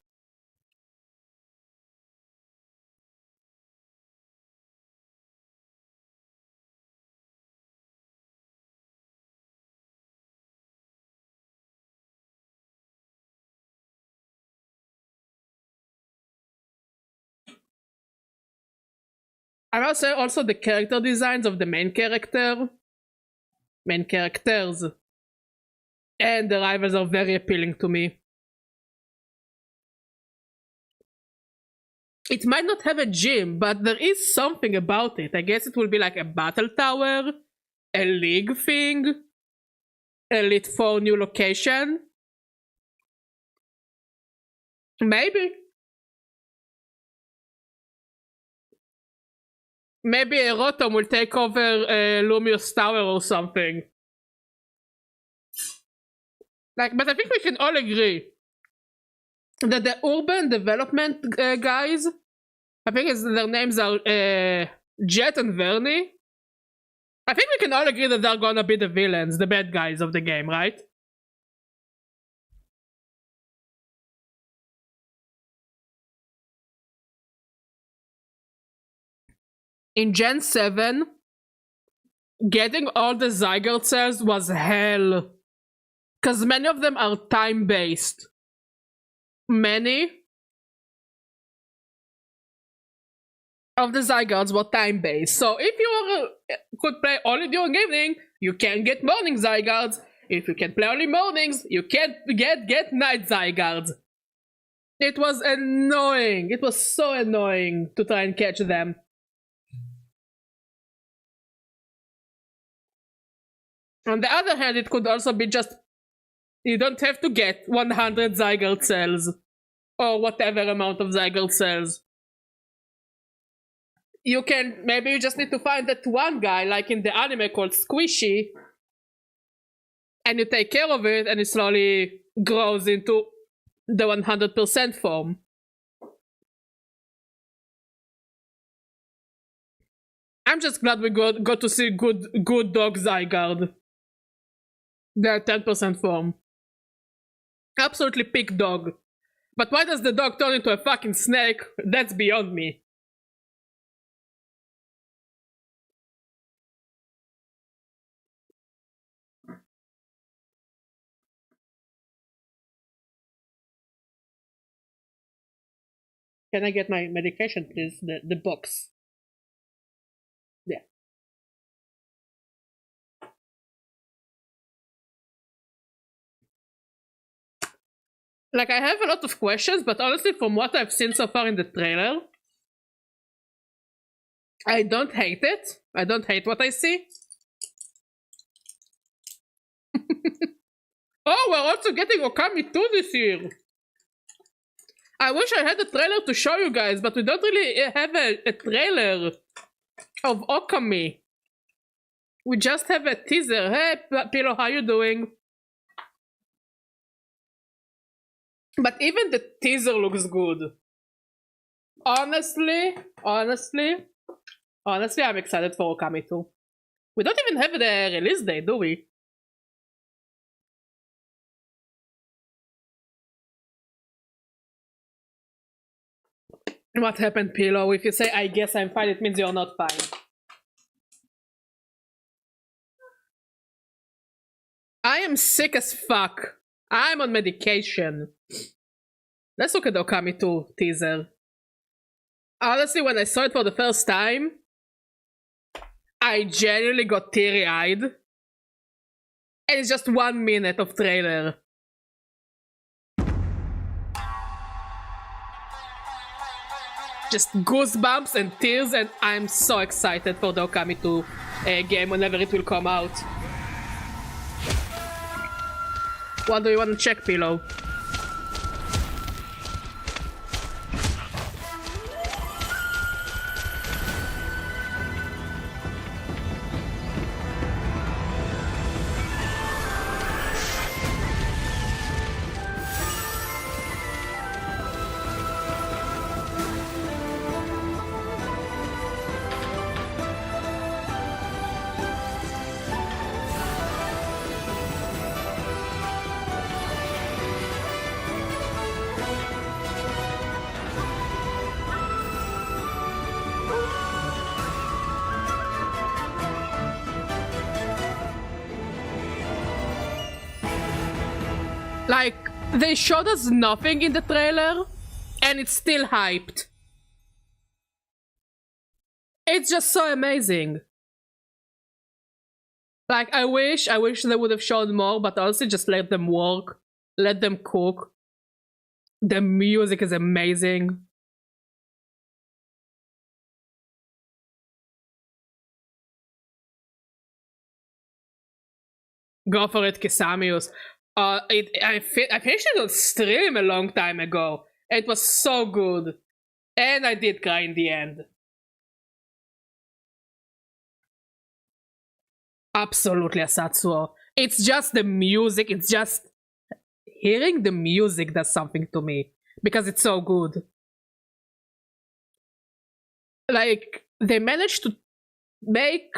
I must say also the character designs of the main characters, and the rivals are very appealing to me. It might not have a gym, but there is something about it. I guess it will be like a battle tower, a league thing, Elite 4 new location. Maybe. Maybe a Rotom will take over Lumios Tower or something. Like, but I think we can all agree that the urban development guys, I think their names are Jet and Vernie. I think we can all agree that they're gonna be the villains, the bad guys of the game, right? In Gen 7, getting all the Zygarde Cells was hell. Because many of them are time-based. Many of the Zygardes were time-based. So if you could play only during evening, you can get morning Zygardes. If you can play only mornings, you can't get night Zygardes. It was annoying. It was so annoying to try and catch them. On the other hand, it could also be just, you don't have to get 100 Zygarde Cells, or whatever amount of Zygarde Cells. You can, maybe you just need to find that one guy, like in the anime called Squishy, and you take care of it, and it slowly grows into the 100% form. I'm just glad we got to see good dog Zygarde. The 10% form. Absolutely peak dog. But why does the dog turn into a fucking snake? That's beyond me. Can I get my medication, please? The box. Yeah. Like, I have a lot of questions, but honestly, from what I've seen so far in the trailer, I don't hate it. I don't hate what I see. Oh, we're also getting Okami 2 this year. I wish I had a trailer to show you guys, but we don't really have a trailer of Okami. We just have a teaser. Hey, Pillow, how you doing? But even the teaser looks good. Honestly, I'm excited for Okami 2. We don't even have the release date, do we? What happened, Pillow? If you say, I guess I'm fine, it means you're not fine. I am sick as fuck. I'm on medication. Let's look at the Okami 2 teaser. Honestly, when I saw it for the first time, I genuinely got teary-eyed. And it's just 1 minute of trailer. Just goosebumps and tears, and I'm so excited for the Okami 2 game whenever it will come out. What do you want to check, Pillow? Like, they showed us nothing in the trailer, and it's still hyped. It's just so amazing. Like, I wish they would have shown more, but also just let them work. Let them cook. The music is amazing. Go for it, Kisamius. I finished it on stream a long time ago. It was so good. And I did cry in the end. Absolutely, Asatsuo. It's just the music, it's just... Hearing the music does something to me. Because it's so good. Like, they managed to make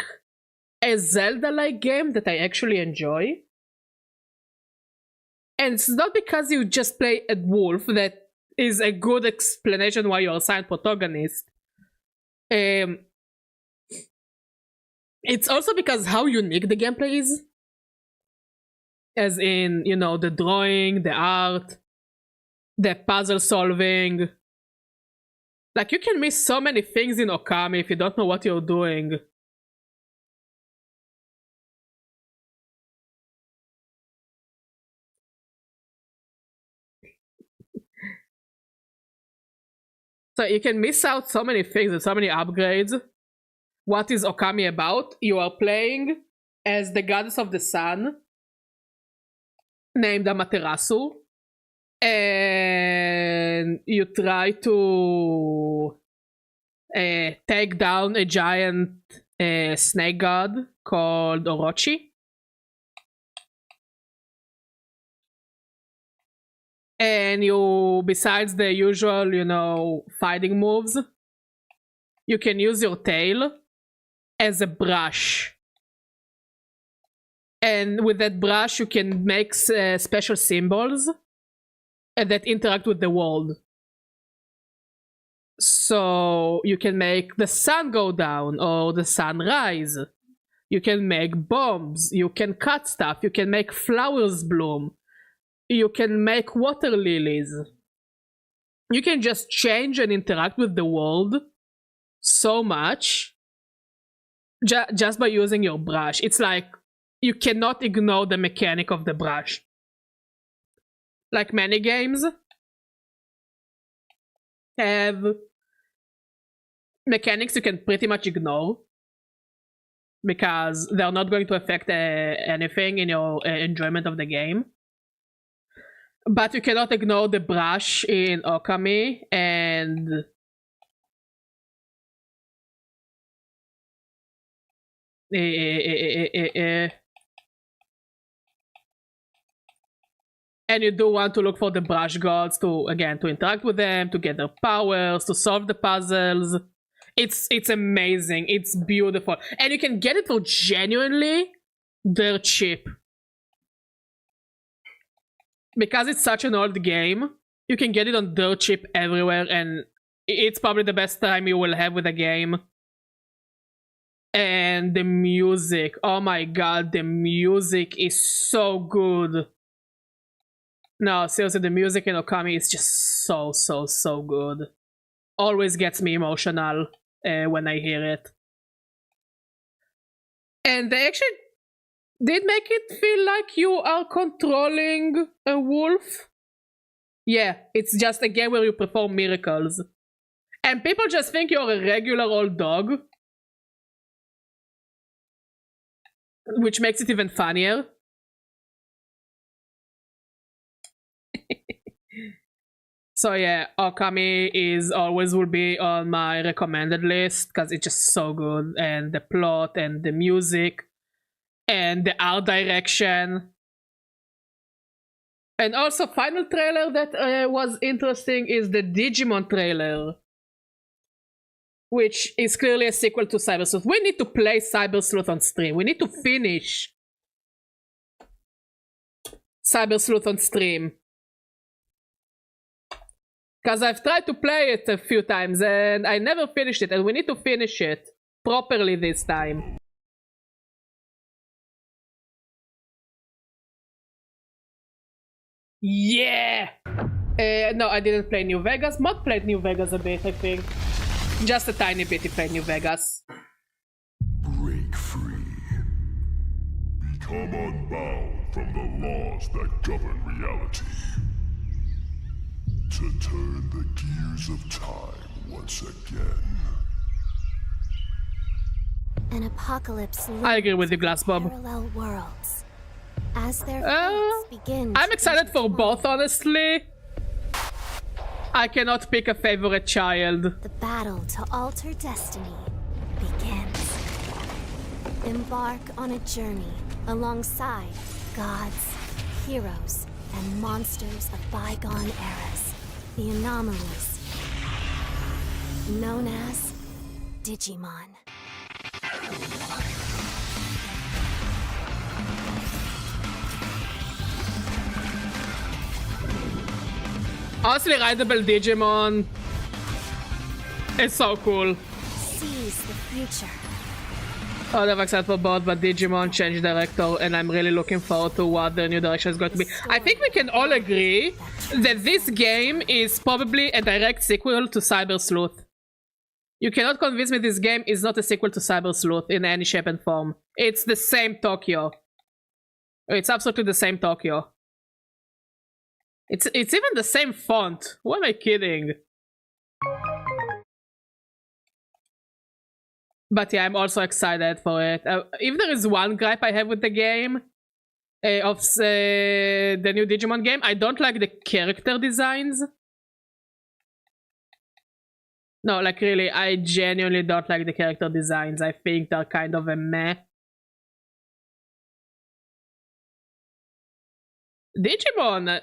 a Zelda-like game that I actually enjoy. And it's not because you just play a wolf that is a good explanation why you're a silent protagonist. It's also because how unique the gameplay is. As in, you know, the drawing, the art, the puzzle solving. Like, you can miss so many things in Okami if you don't know what you're doing. So you can miss out so many things and so many upgrades. What is Okami about? You are playing as the goddess of the sun, named Amaterasu, and you try to take down a giant snake god called Orochi. And you, besides the usual, you know, fighting moves, you can use your tail as a brush. And with that brush, you can make special symbols that interact with the world. So you can make the sun go down or the sun rise. You can make bombs. You can cut stuff. You can make flowers bloom. You can make water lilies. You can just change and interact with the world so much just by using your brush. It's like you cannot ignore the mechanic of the brush. Like many games have mechanics you can pretty much ignore because they're not going to affect anything in your enjoyment of the game. But you cannot ignore the brush in Okami, and and you do want to look for the brush gods to, again, to interact with them, to get their powers, to solve the puzzles. It's amazing. It's beautiful. And you can get it for genuinely dirt cheap. Because it's such an old game, you can get it on dirt cheap everywhere, and it's probably the best time you will have with a game. And the music, oh my god, the music is so good. No, seriously, the music in Okami is just so good. Always gets me emotional when I hear it. And they actually did make it feel like you are controlling a wolf. Yeah, it's just a game where you perform miracles. And people just think you're a regular old dog. Which makes it even funnier. So yeah, Okami always will be on my recommended list because it's just so good, and the plot and the music and the art direction. And also, final trailer that was interesting is the Digimon trailer, which is clearly a sequel to Cyber Sleuth. We need to play Cyber Sleuth on stream. We need to finish Cyber Sleuth on stream. Because I've tried to play it a few times and I never finished it, and we need to finish it properly this time. Yeah! No, I didn't play New Vegas. Mod played New Vegas a bit, I think. Just a tiny bit he played New Vegas. Break free. Become unbound from the laws that govern reality. To turn the gears of time once again. An apocalypse. I agree with you, Glass Bob. Parallel worlds. As their fates begin. I'm excited for both, honestly. I cannot pick a favorite child. The battle to alter destiny begins. Embark on a journey alongside gods, heroes, and monsters of bygone eras. The anomalies, known as Digimon. Honestly, rideable Digimon is so cool. Seize the future. Oh, they're excited for both, but Digimon changed director, and I'm really looking forward to what their new direction is going to be. I think we can all agree that this game is probably a direct sequel to Cyber Sleuth. You cannot convince me this game is not a sequel to Cyber Sleuth in any shape and form. It's the same Tokyo. It's absolutely the same Tokyo. It's even the same font. Who am I kidding? But yeah, I'm also excited for it. If there is one gripe I have with the game, the new Digimon game, I don't like the character designs. No, like really, I genuinely don't like the character designs. I think they're kind of a meh. Digimon,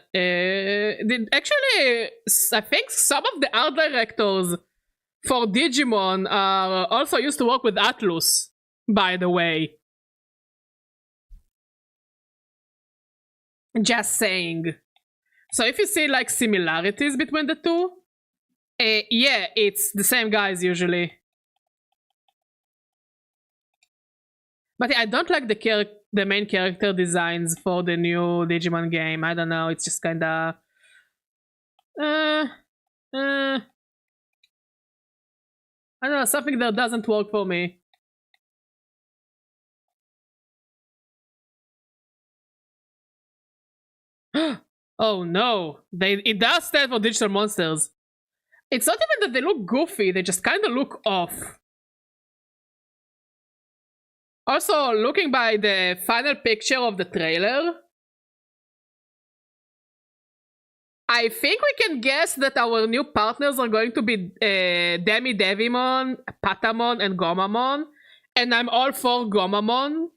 actually, I think some of the art directors for Digimon are also used to work with Atlus, by the way. Just saying. So if you see like similarities between the two, yeah, it's the same guys usually. But yeah, I don't like the main character designs for the new Digimon game. I don't know, it's just kinda... I don't know, something that doesn't work for me. Oh no, it does stand for digital monsters. It's not even that they look goofy, they just kinda look off. Also, looking by the final picture of the trailer, I think we can guess that our new partners are going to be Devimon, Patamon, and Gomamon. And I'm all for Gomamon.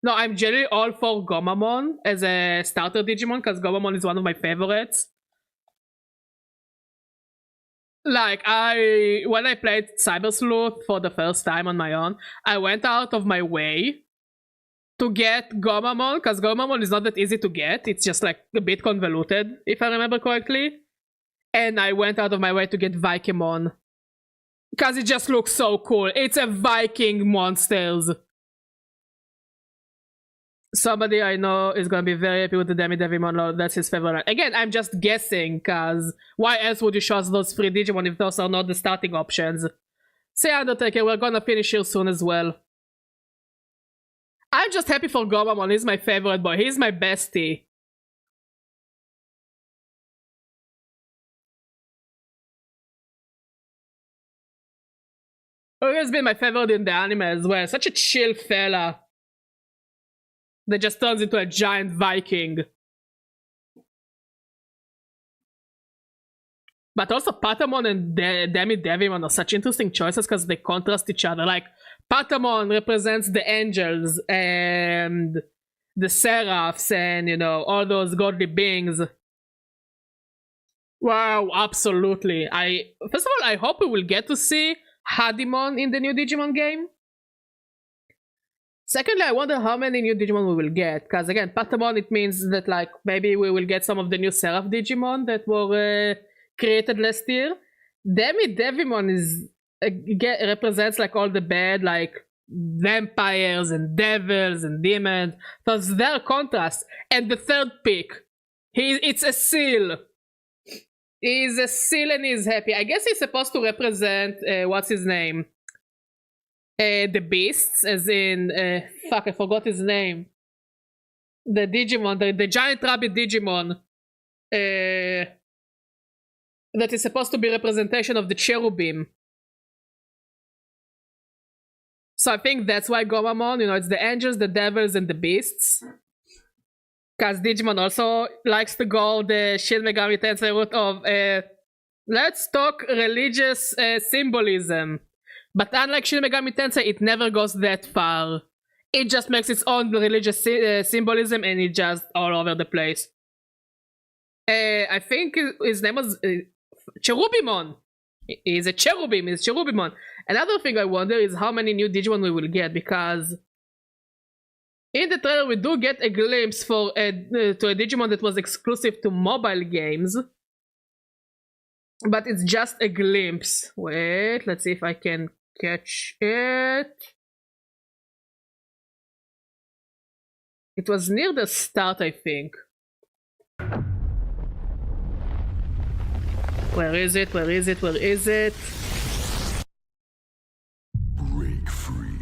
No, I'm generally all for Gomamon as a starter Digimon, because Gomamon is one of my favorites. Like, when I played Cyber Sleuth for the first time on my own, I went out of my way to get Gomamon, because Gomamon is not that easy to get. It's just like a bit convoluted, if I remember correctly. And I went out of my way to get Vikemon, because it just looks so cool. It's a Viking monsters. Somebody I know is gonna be very happy with the Devimon. That's his favorite line. Again, I'm just guessing, cause why else would you show us those 3 Digimon if those are not the starting options? Say Undertaker, we're gonna finish here soon as well. I'm just happy for Gomamon. He's my favorite boy. He's my bestie. He has been my favorite in the anime as well. Such a chill fella that just turns into a giant Viking. But also Patamon and Devimon are such interesting choices because they contrast each other. Like, Patamon represents the angels and the seraphs and, you know, all those godly beings. Wow, absolutely. First of all, I hope we will get to see Hadimon in the new Digimon game. Secondly, I wonder how many new Digimon we will get, because again, Patamon, it means that like maybe we will get some of the new Seraph Digimon that were created last year. Devimon is represents like all the bad like vampires and devils and demons. So it's their contrast. And the third pick, it's a seal. He's a seal and he's happy. I guess he's supposed to represent what's his name? The beasts, as in fuck, I forgot his name. The Digimon, the giant rabbit Digimon. That is supposed to be representation of the cherubim. So I think that's why Gomamon, you know, it's the angels, the devils, and the beasts. Because Digimon also likes to go the Shin Megami Tensei route of let's talk religious symbolism. But unlike Shin Megami Tensei, it never goes that far. It just makes its own religious symbolism and it's just all over the place. I think his name was Cherubimon. He's a cherubim, he's Cherubimon. Another thing I wonder is how many new Digimon we will get, because in the trailer we do get a glimpse to a Digimon that was exclusive to mobile games. But it's just a glimpse. Wait, let's see if I can catch it. It was near the start, I think. Where is it? Where is it? Where is it? Break free.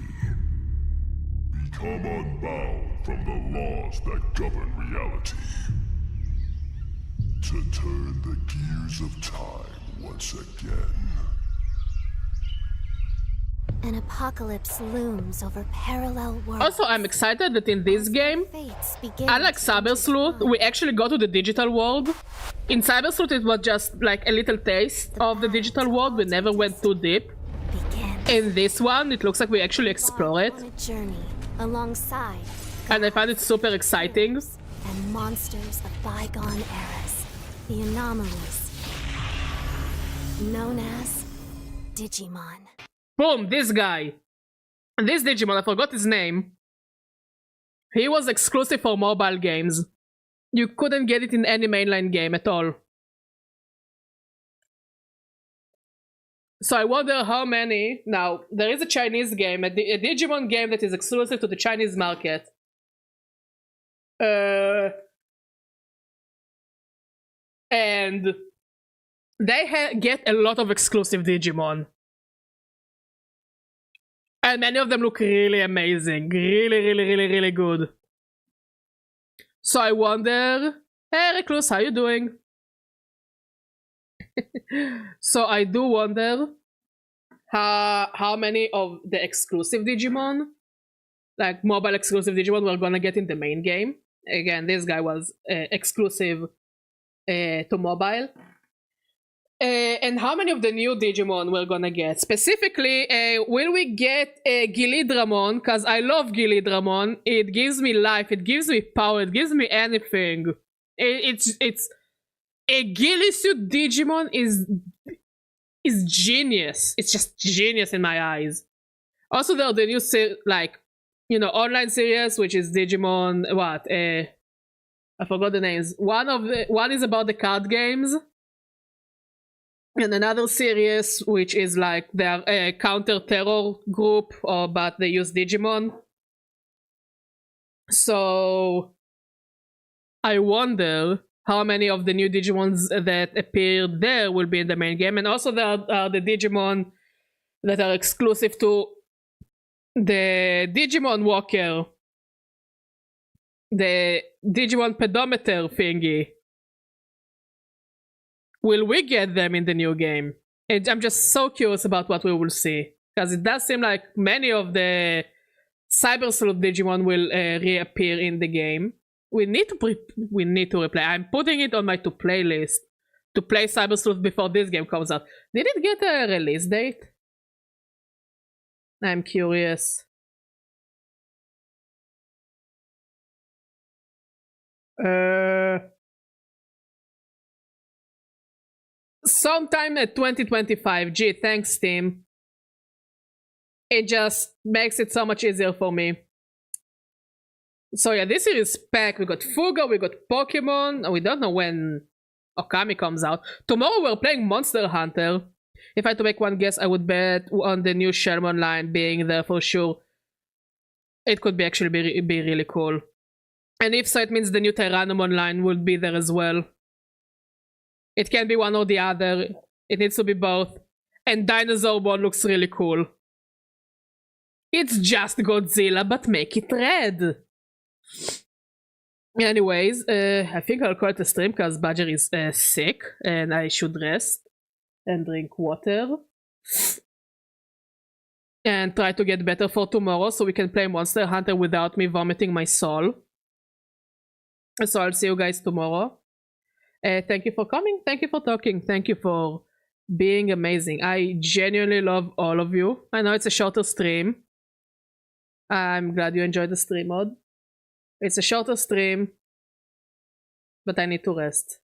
Become unbound from the laws that govern reality. To turn the gears of time once again. An apocalypse looms over parallel worlds. Also, I'm excited that in this game, unlike Cyber Sleuth, we actually go to the digital world. In Cyber Sleuth, it was just like a little taste of the digital world. We never went too deep. In this one, it looks like we actually explore it. On a journey alongside And I find it super exciting. and monsters of bygone eras. The anomalies. Known as Digimon. Boom, this guy. This Digimon, I forgot his name. He was exclusive for mobile games. You couldn't get it in any mainline game at all. So I wonder how many... Now, there is a Chinese game, a Digimon game that is exclusive to the Chinese market. And they get a lot of exclusive Digimon. And many of them look really amazing. Really good. So I wonder... Hey, Recluse, how you doing? So I do wonder how many of the exclusive Digimon, like mobile exclusive Digimon, we're gonna get in the main game. Again, this guy was exclusive to mobile. And how many of the new Digimon we're gonna get? Specifically, will we get Gilidramon? Because I love Gilidramon. It gives me life, it gives me power, it gives me anything. It's a Gillisuit Digimon is genius. It's just genius in my eyes. Also, there are the new online series, which is Digimon. What? I forgot the names. One is about the card games. And another series, which is like their counter-terror group, but they use Digimon. So I wonder how many of the new Digimons that appeared there will be in the main game. And also there are the Digimon that are exclusive to the Digimon Walker. The Digimon pedometer thingy. Will we get them in the new game? I'm just so curious about what we will see. Because it does seem like many of the Cyber Sleuth Digimon will reappear in the game. We need to replay. I'm putting it on my to-play list. To play Cyber Sleuth before this game comes out. Did it get a release date? I'm curious. Sometime at 2025. Gee, thanks, Steam. It just makes it so much easier for me. So yeah, this year is packed. We got Fuga, we got Pokemon. We don't know when Okami comes out. Tomorrow we're playing Monster Hunter. If I had to make one guess, I would bet on the new Shelmon line being there for sure. It could be actually be really cool. And if so, it means the new Tyrannomon line will be there as well. It can be one or the other. It needs to be both. And Dinosaurmon looks really cool. It's just Godzilla, but make it red. Anyways, I think I'll call it a stream because Badger is sick and I should rest and drink water. And try to get better for tomorrow so we can play Monster Hunter without me vomiting my soul. So I'll see you guys tomorrow. Thank you for coming. Thank you for talking. Thank you for being amazing. I genuinely love all of you. I know it's a shorter stream. I'm glad you enjoyed the stream mode. It's a shorter stream, but I need to rest.